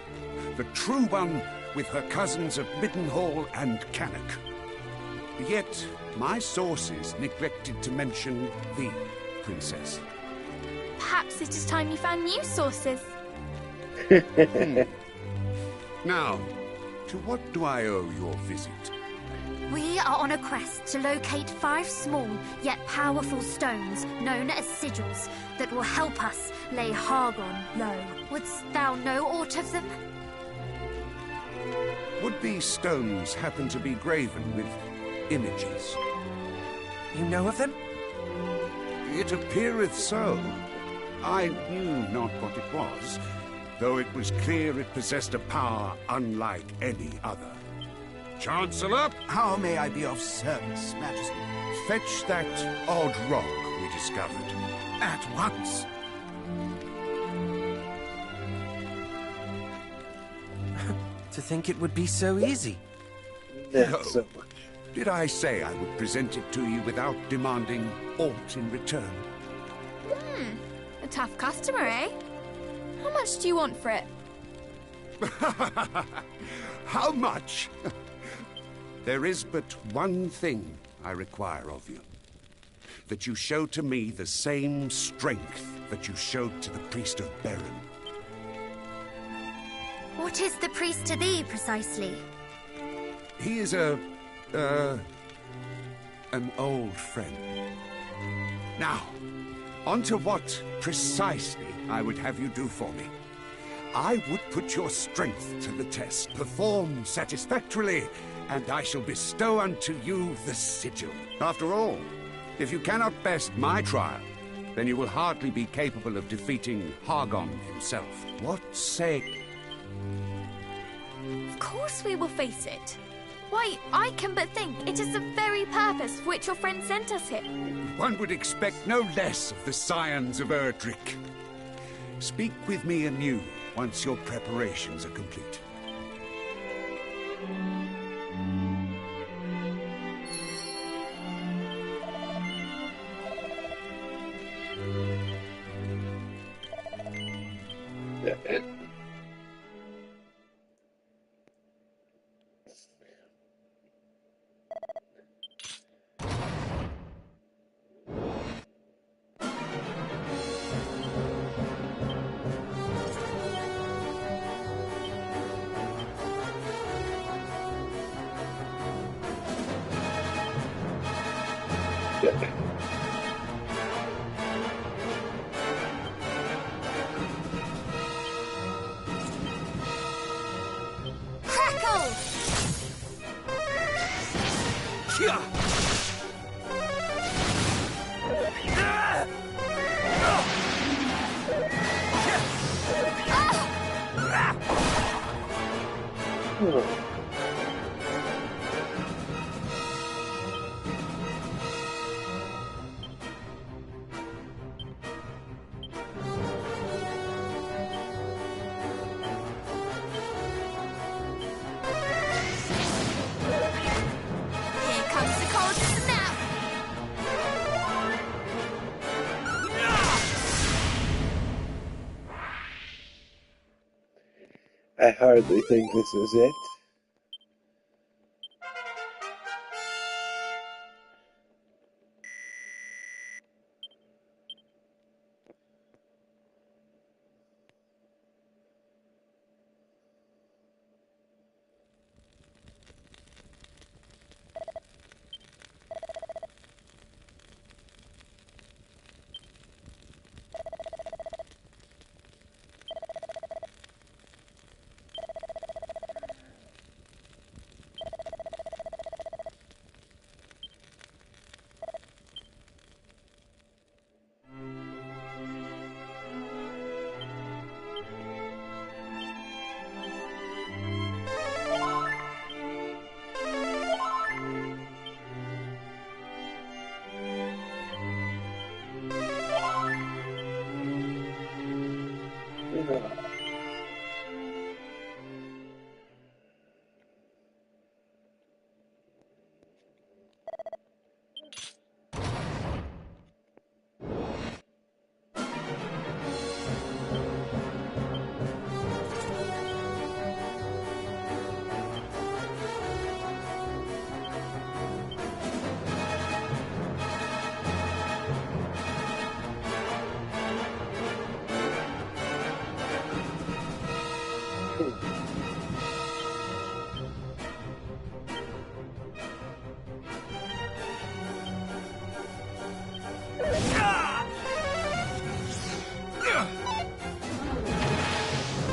Speaker 9: The true one with her cousins of Middenhall and Cannock. Yet, my sources neglected to mention the princess.
Speaker 3: Perhaps it is time you found new sources.
Speaker 9: Now, to what do I owe your visit?
Speaker 4: We are on a quest to locate 5 small yet powerful stones known as sigils that will help us lay Hargon low. Wouldst thou know aught of them?
Speaker 9: Would these stones happen to be graven with images?
Speaker 5: You know of them?
Speaker 9: It appeareth so. I knew not what it was, though it was clear it possessed a power unlike any other. Chancellor?
Speaker 2: How may I be of service, Majesty?
Speaker 9: Fetch that odd rock we discovered.
Speaker 2: At once.
Speaker 5: To think it would be so easy.
Speaker 1: Not so much.
Speaker 9: Did I say I would present it to you without demanding aught in return?
Speaker 3: A tough customer, eh? How much do you want for it?
Speaker 9: How much? There is but one thing I require of you. That you show to me the same strength that you showed to the priest of Beren.
Speaker 4: What is the priest to thee, precisely?
Speaker 9: He is an old friend. Now, on to what precisely I would have you do for me. I would put your strength to the test, perform satisfactorily, and I shall bestow unto you the sigil. After all, if you cannot best my trial, then you will hardly be capable of defeating Hargon himself. What say?
Speaker 3: Of course we will face it. Why, I can but think it is the very purpose for which your friend sent us here.
Speaker 9: One would expect no less of the scions of Erdrick. Speak with me anew once your preparations are complete.
Speaker 3: Crackle! Here comes the cold snap!
Speaker 1: I hardly think this is it.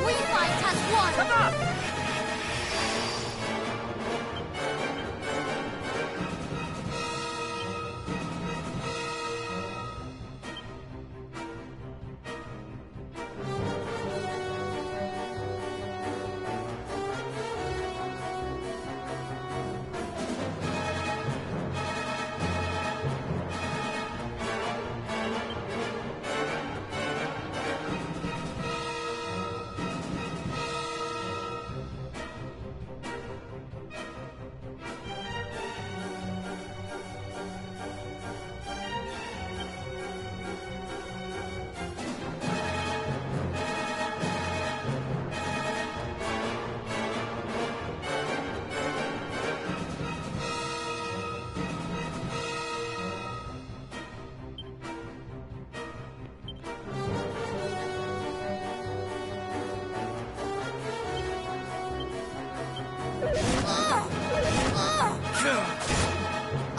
Speaker 3: We fight as one!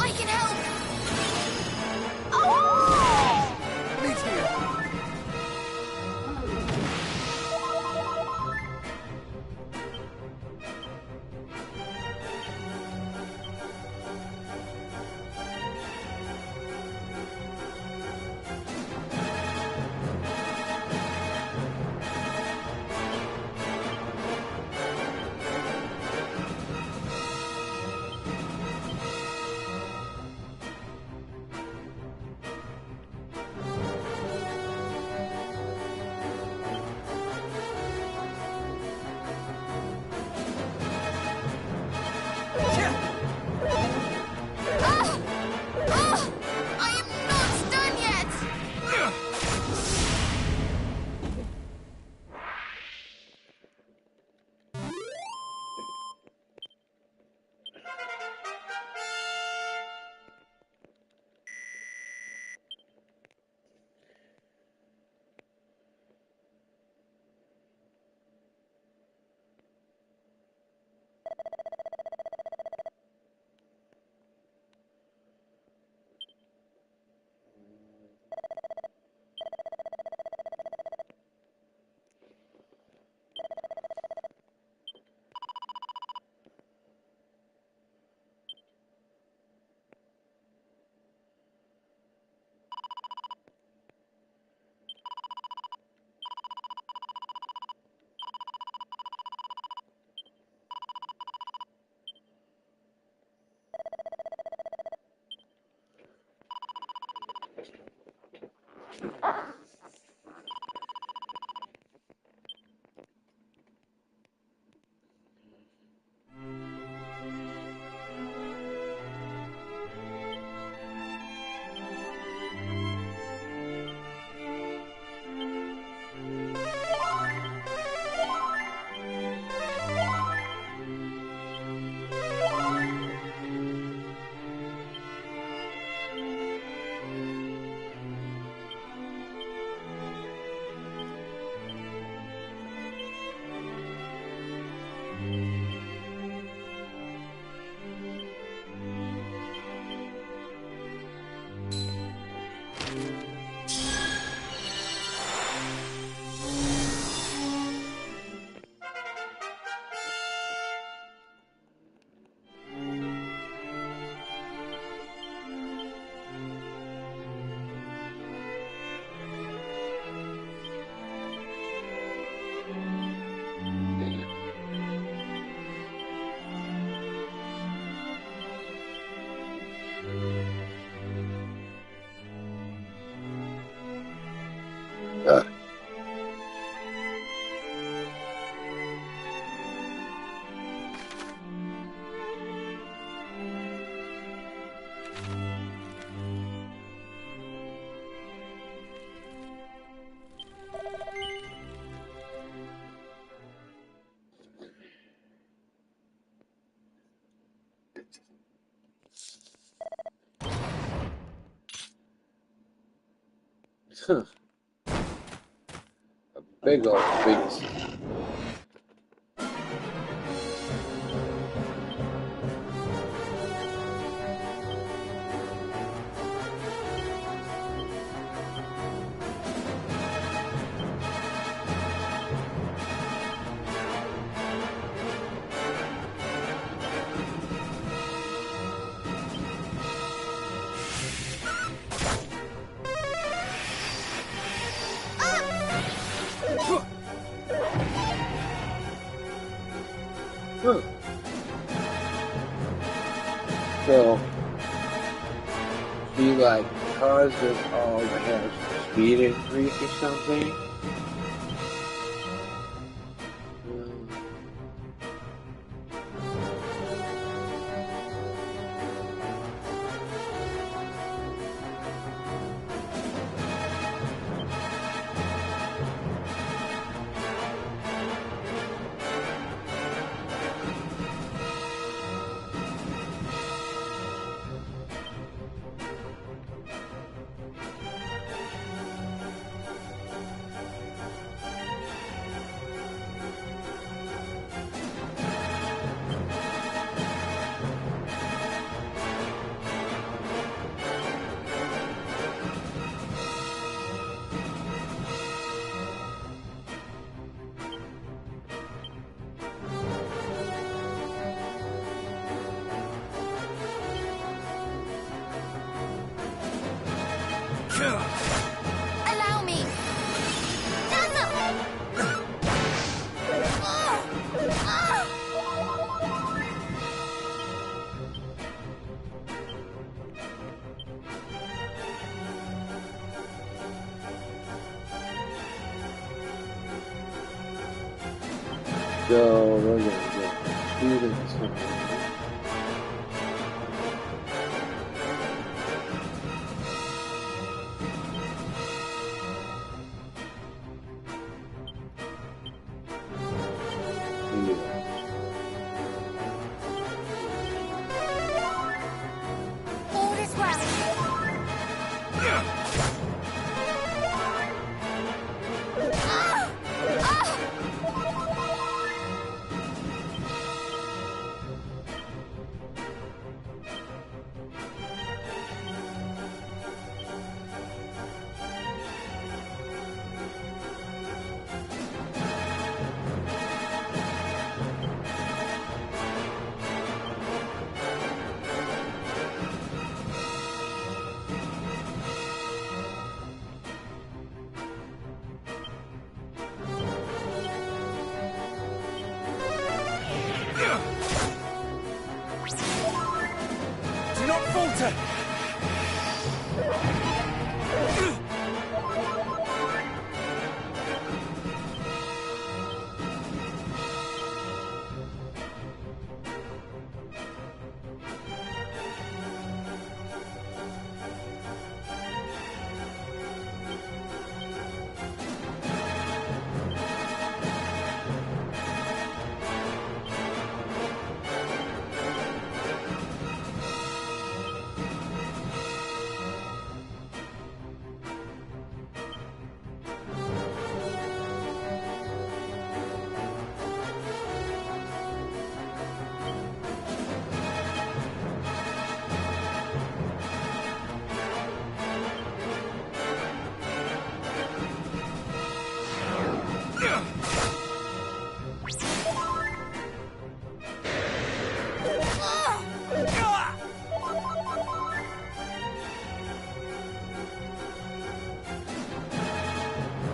Speaker 3: I can help!
Speaker 5: Meet here.
Speaker 1: Huh. A big old beast. So, she like caused us all to have speed increase or something?
Speaker 3: Allow me!
Speaker 1: So, we're gonna get speed increase.
Speaker 4: All is well.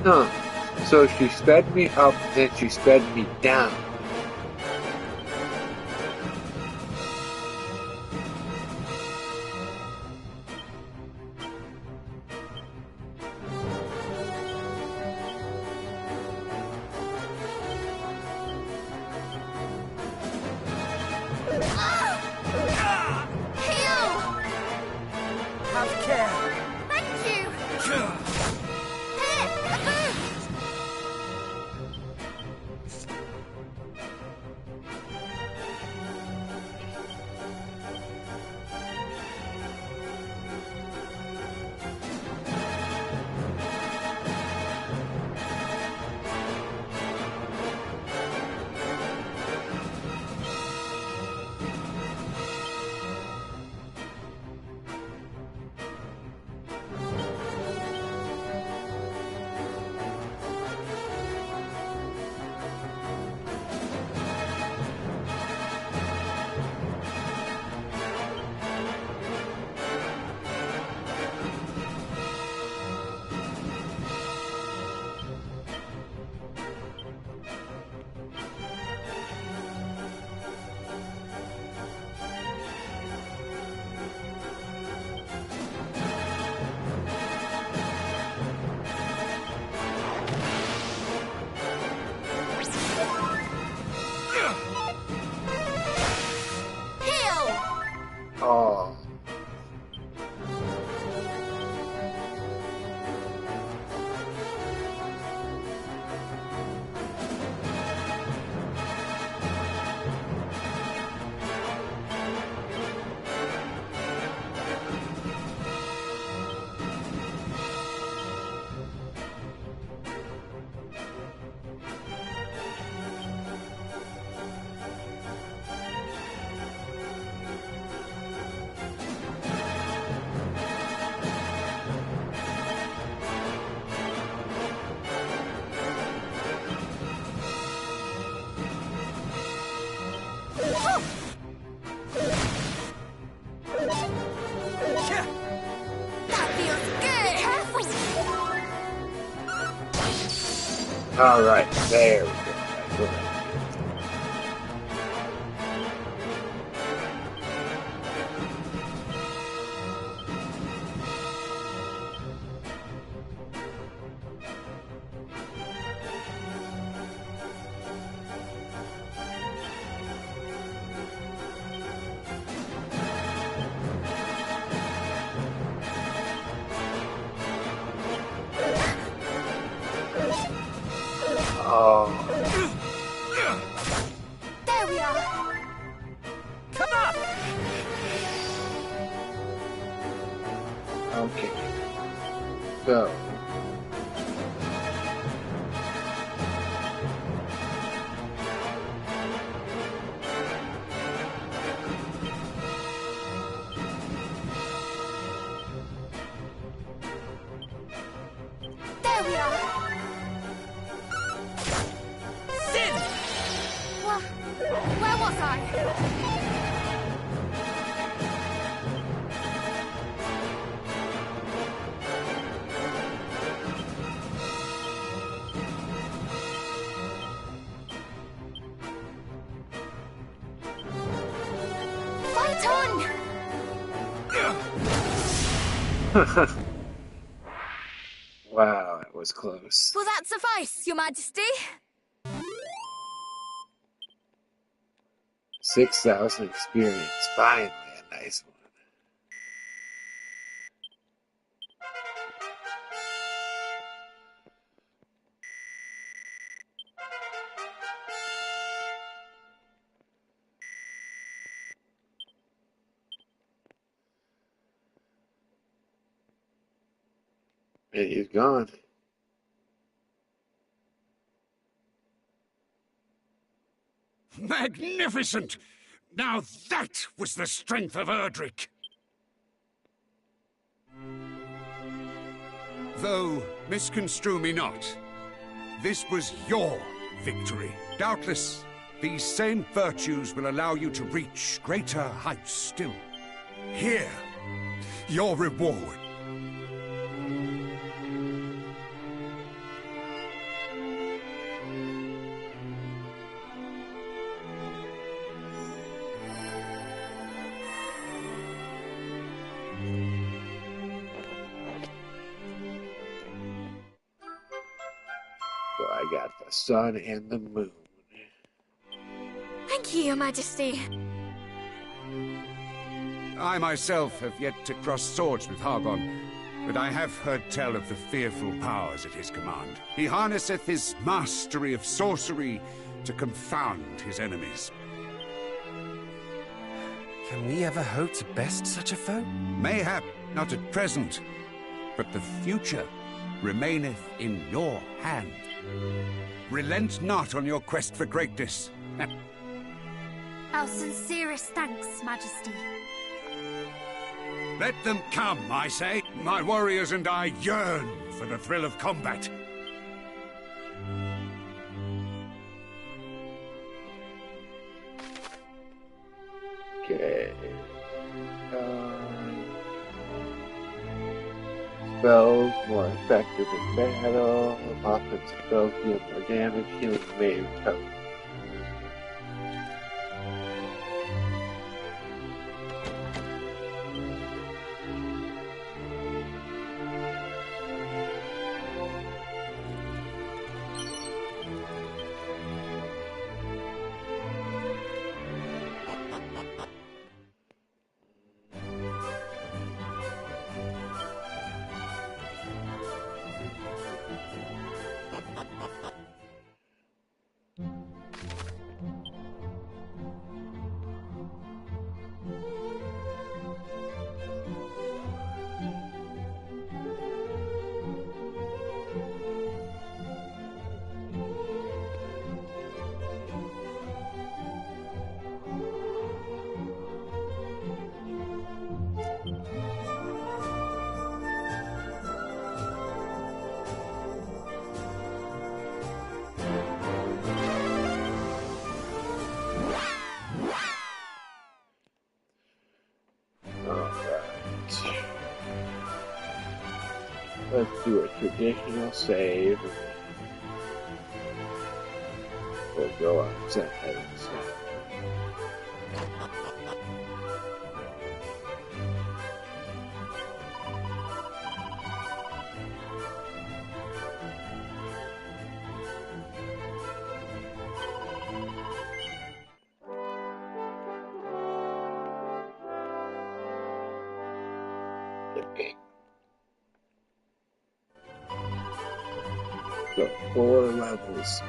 Speaker 1: Huh. So she sped me up, then she sped me down.
Speaker 5: Have care.
Speaker 3: Thank you! Here, a boost!
Speaker 1: Oh. All right, there we go. Oh.
Speaker 3: There we are.
Speaker 5: Come on!
Speaker 1: Okay. So.
Speaker 3: There we are.
Speaker 5: Sin!
Speaker 3: Where was I? Fight on!
Speaker 1: Wow, that was close.
Speaker 3: Will that suffice, Your Majesty?
Speaker 1: 6,000 experience. Finally, a nice one. And he's gone.
Speaker 9: Magnificent! Now that was the strength of Erdrick! Though, misconstrue me not, this was your victory. Doubtless, these same virtues will allow you to reach greater heights still. Here, your reward.
Speaker 1: the sun and the moon.
Speaker 3: Thank you, Your Majesty.
Speaker 9: I myself have yet to cross swords with Hargon, but I have heard tell of the fearful powers at his command. He harnesseth his mastery of sorcery to confound his enemies.
Speaker 5: Can we ever hope to best such a foe?
Speaker 9: Mayhap not at present, but the future remaineth in your hand. Relent not on your quest for greatness.
Speaker 4: Our sincerest thanks, Majesty.
Speaker 9: Let them come, I say. My warriors and I yearn for the thrill of combat.
Speaker 1: Okay. Spells more effective in battle. Offensive spells deal more damage. Healing may recover. Let's do a traditional save. We'll go on set head and snap. So 4 levels,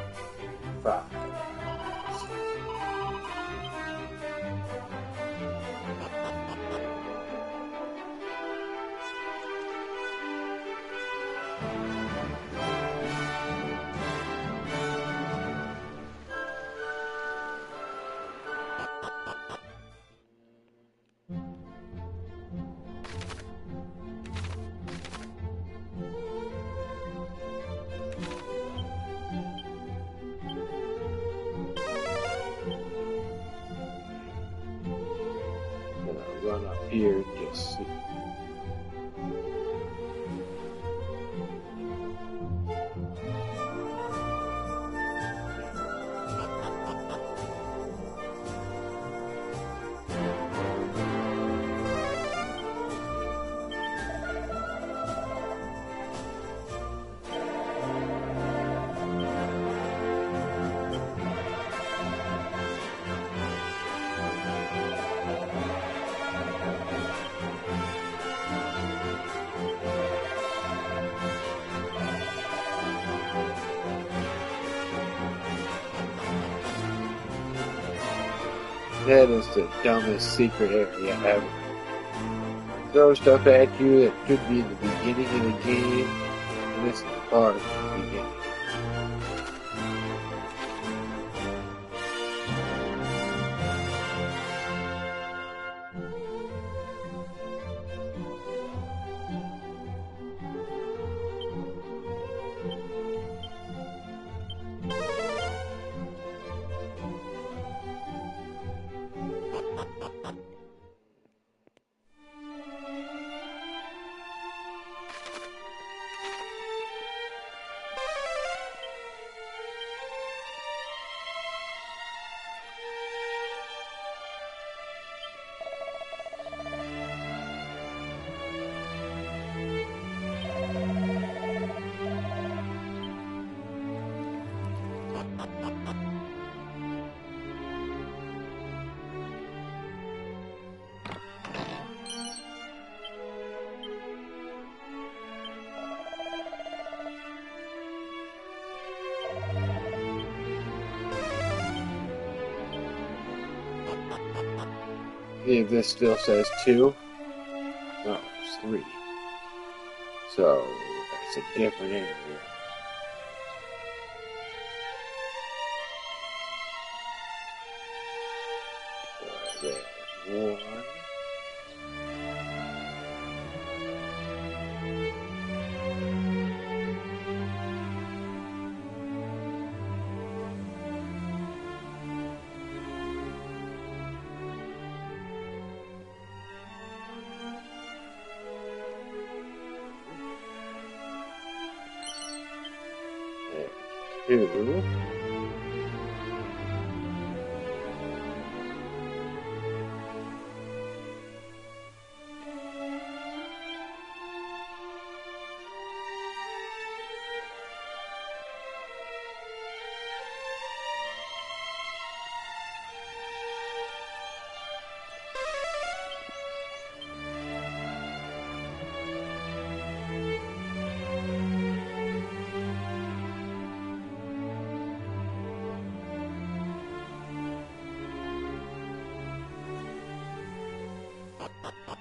Speaker 1: 5. Run up here and just see. That is the dumbest secret area ever. Throw stuff at you that could be the beginning of the game, and this is part of the beginning. If this still says 2, no, it's 3. So that's a different area. So there's 1. There's 2.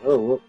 Speaker 1: Oh, whoops.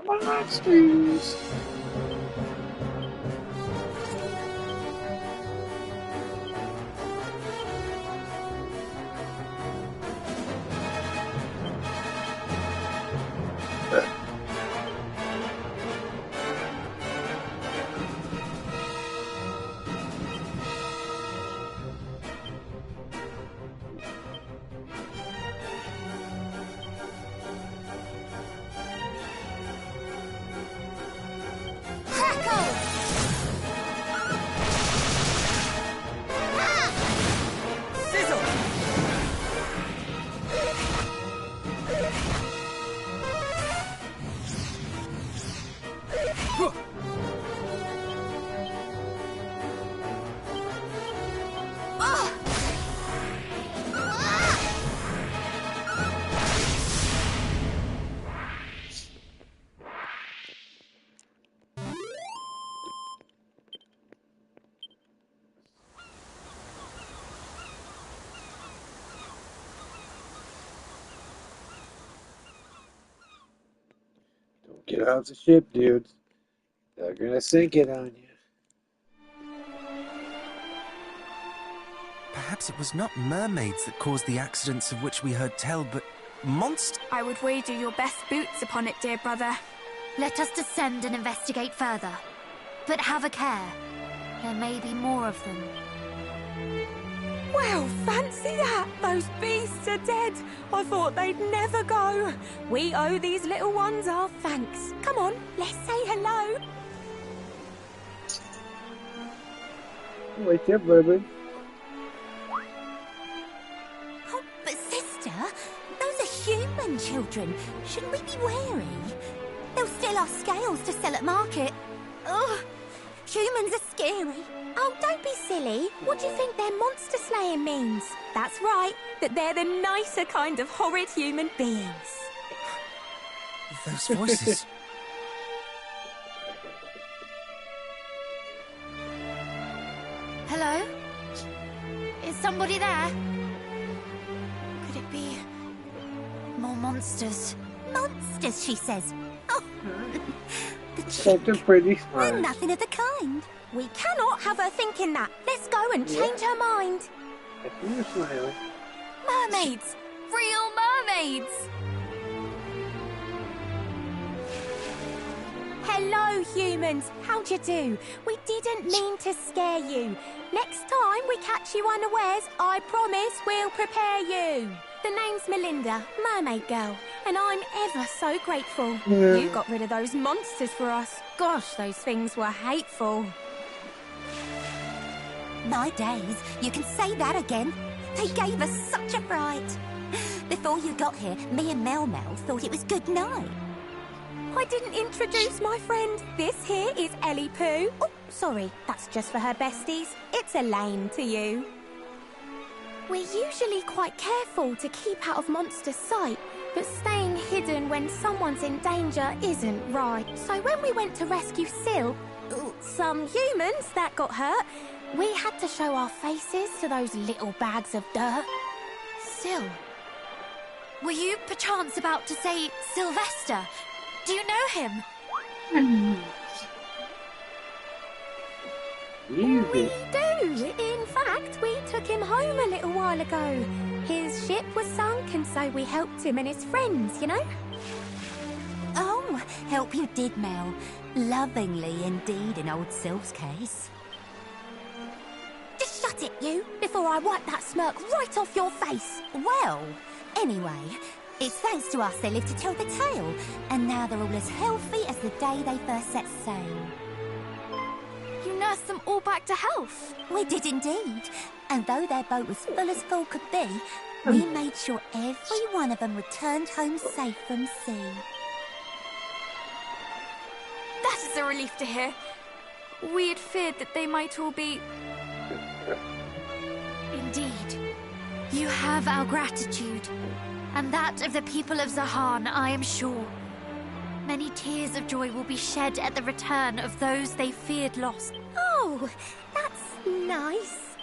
Speaker 1: Monsters! Get off the ship, dudes. They're gonna sink it on you.
Speaker 5: Perhaps it was not mermaids that caused the accidents of which we heard tell, but monsters.
Speaker 10: I would wager your best boots upon it, dear brother.
Speaker 4: Let us descend and investigate further. But have a care. There may be more of them.
Speaker 10: Well, fancy that! Those beasts are dead. I thought they'd never go. We owe these little ones our thanks. Come on, let's say hello.
Speaker 1: Wake up, baby.
Speaker 8: Oh, but sister, those are human children. Shouldn't we be wary? They'll steal our scales to sell at market. Ugh, humans are scary.
Speaker 10: Oh, don't be silly. What do you think their monster slaying means? That's right, that they're the nicer kind of horrid human beings.
Speaker 5: Those voices.
Speaker 4: Hello? Is somebody there? Could it be more monsters?
Speaker 8: Monsters, she says. Oh, the
Speaker 1: Such a
Speaker 8: chick.
Speaker 1: pretty
Speaker 8: We're
Speaker 1: smile.
Speaker 8: nothing of the kind.
Speaker 10: We cannot have her thinking that. Let's go and change her mind.
Speaker 1: I see you smiling.
Speaker 3: Mermaids! Real mermaids!
Speaker 10: Hello, humans. How'd you do? We didn't mean to scare you. Next time we catch you unawares, I promise we'll prepare you. The name's Melinda, Mermaid Girl, and I'm ever so grateful.
Speaker 1: Yeah.
Speaker 10: You got rid of those monsters for us. Gosh, those things were hateful.
Speaker 8: My days, you can say that again. They gave us such a fright. Before you got here, me and Mel Mel thought it was good night.
Speaker 10: I didn't introduce my friend. This here is Ellie Pooh. Oh, sorry, that's just for her besties. It's Elaine to you. We're usually quite careful to keep out of monster sight, but staying hidden when someone's in danger isn't right. So when we went to rescue Syl, some humans that got hurt, we had to show our faces to those little bags of dirt.
Speaker 4: Syl? Were you perchance about to say Sylvester? Do you know him?
Speaker 10: We do. In fact, we took him home a little while ago. His ship was sunk, and so we helped him and his friends, you know?
Speaker 8: Oh, help you did, Mel. Lovingly indeed in old Syl's case.
Speaker 10: Just shut it, you, before I wipe that smirk right off your face.
Speaker 8: Well, anyway, it's thanks to us they lived to tell the tale, and now they're all as healthy as the day they first set sail.
Speaker 3: You nursed them all back to health.
Speaker 8: We did indeed, and though their boat was full as full could be, we made sure every one of them returned home safe from sea.
Speaker 3: That is a relief to hear. We had feared that they might all be...
Speaker 4: Indeed. You have our gratitude, and that of the people of Zahan, I am sure. Many tears of joy will be shed at the return of those they feared lost.
Speaker 10: Oh, that's nice.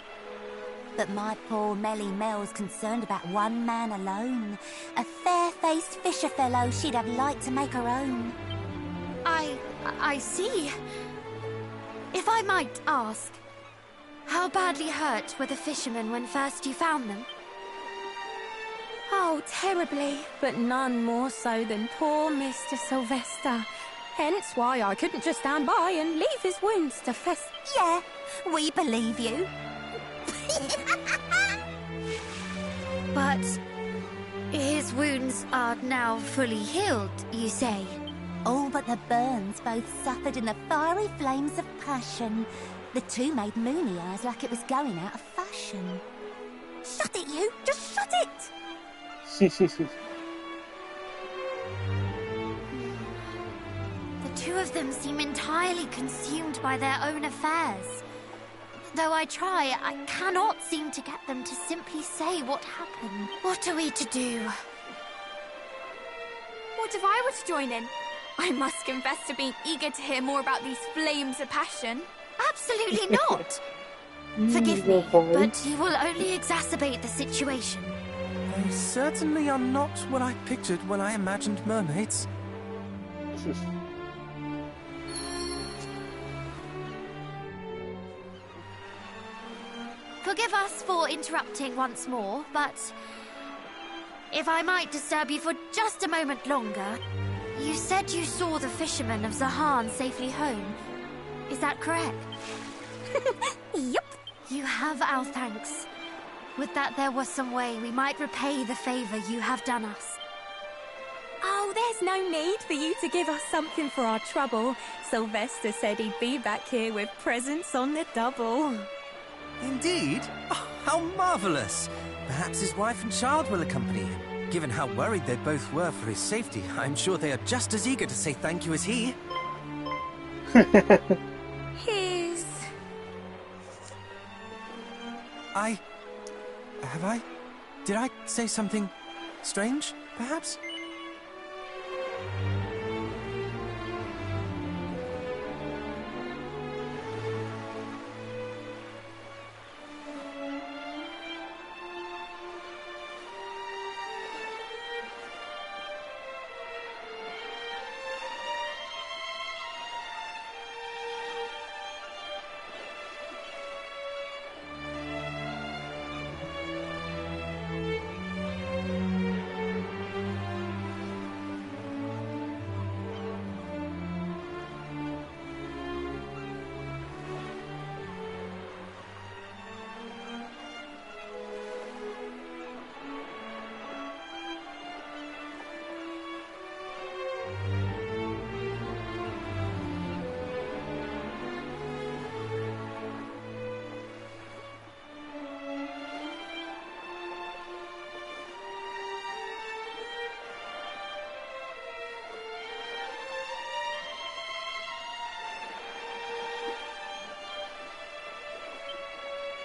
Speaker 8: But my poor Melly Mel's concerned about one man alone. A fair-faced fisher fellow she'd have liked to make her own.
Speaker 4: I see. If I might ask, how badly hurt were the fishermen when first you found them?
Speaker 10: Oh, terribly, but none more so than poor Mr. Sylvester. Hence why I couldn't just stand by and leave his wounds to fester.
Speaker 8: Yeah, we believe you.
Speaker 4: But his wounds are now fully healed, you say?
Speaker 8: All but the burns both suffered in the fiery flames of passion. The two made moony eyes like it was going out of fashion. Shut it, you! Just shut it!
Speaker 4: The two of them seem entirely consumed by their own affairs. Though I try, I cannot seem to get them to simply say what happened. What are we to do?
Speaker 3: What if I were to join in? I must confess to being eager to hear more about these flames of passion.
Speaker 4: Absolutely not! Forgive me, but you will only exacerbate the situation.
Speaker 5: They certainly are not what I pictured when I imagined mermaids.
Speaker 4: Forgive us for interrupting once more, but if I might disturb you for just a moment longer, you said you saw the fishermen of Zahan safely home. Is that correct?
Speaker 10: Yup.
Speaker 4: You have our thanks. Would that there was some way we might repay the favor you have done us.
Speaker 10: Oh, there's no need for you to give us something for our trouble. Sylvester said he'd be back here with presents on the double.
Speaker 5: Indeed? Oh, how marvellous! Perhaps his wife and child will accompany him. Given how worried they both were for his safety, I'm sure they are just as eager to say thank you as he.
Speaker 10: His...
Speaker 5: Did I say something strange, perhaps?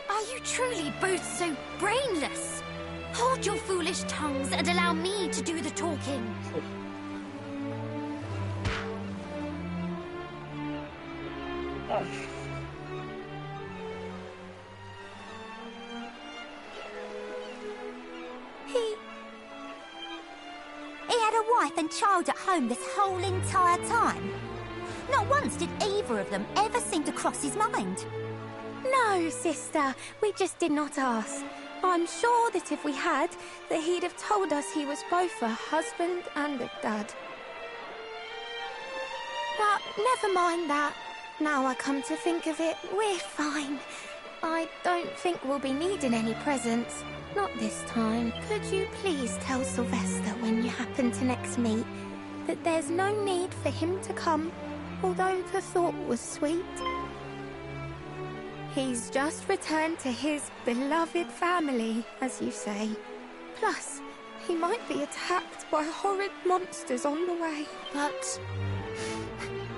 Speaker 4: Are you truly both so brainless? Hold your foolish tongues and allow me to do the talking.
Speaker 10: He had a wife and child at home this whole entire time. Not once did either of them ever seem to cross his mind.
Speaker 11: No, sister, we just did not ask. I'm sure that if we had, that he'd have told us he was both a husband and a dad. But never mind that. Now I come to think of it, we're fine. I don't think we'll be needing any presents. Not this time. Could you please tell Sylvester when you happen to next meet that there's no need for him to come, although the thought was sweet? He's just returned to his beloved family, as you say. Plus, he might be attacked by horrid monsters on the way.
Speaker 4: But...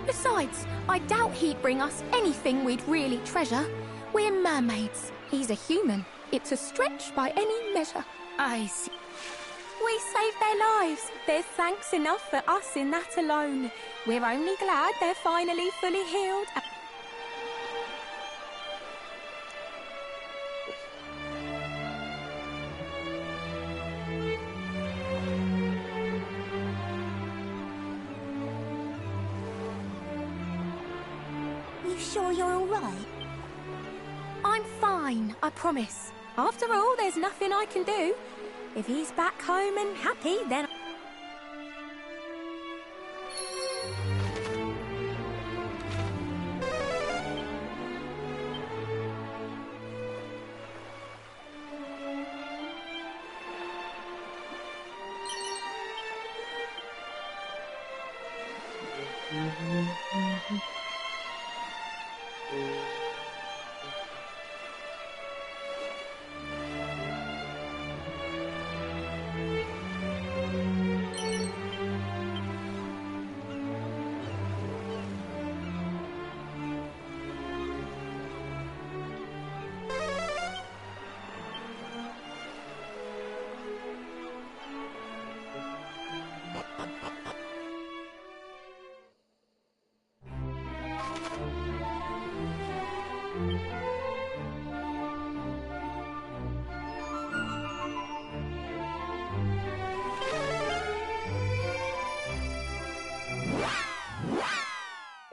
Speaker 11: Besides, I doubt he'd bring us anything we'd really treasure. We're mermaids. He's a human. It's a stretch by any measure.
Speaker 4: I see.
Speaker 11: We saved their lives. There's thanks enough for us in that alone. We're only glad they're finally fully healed.
Speaker 10: Sure you're all right?
Speaker 11: I'm fine, I promise. After all, there's nothing I can do. If he's back home and happy, then...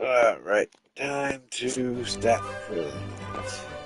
Speaker 1: Alright, time to start for the night.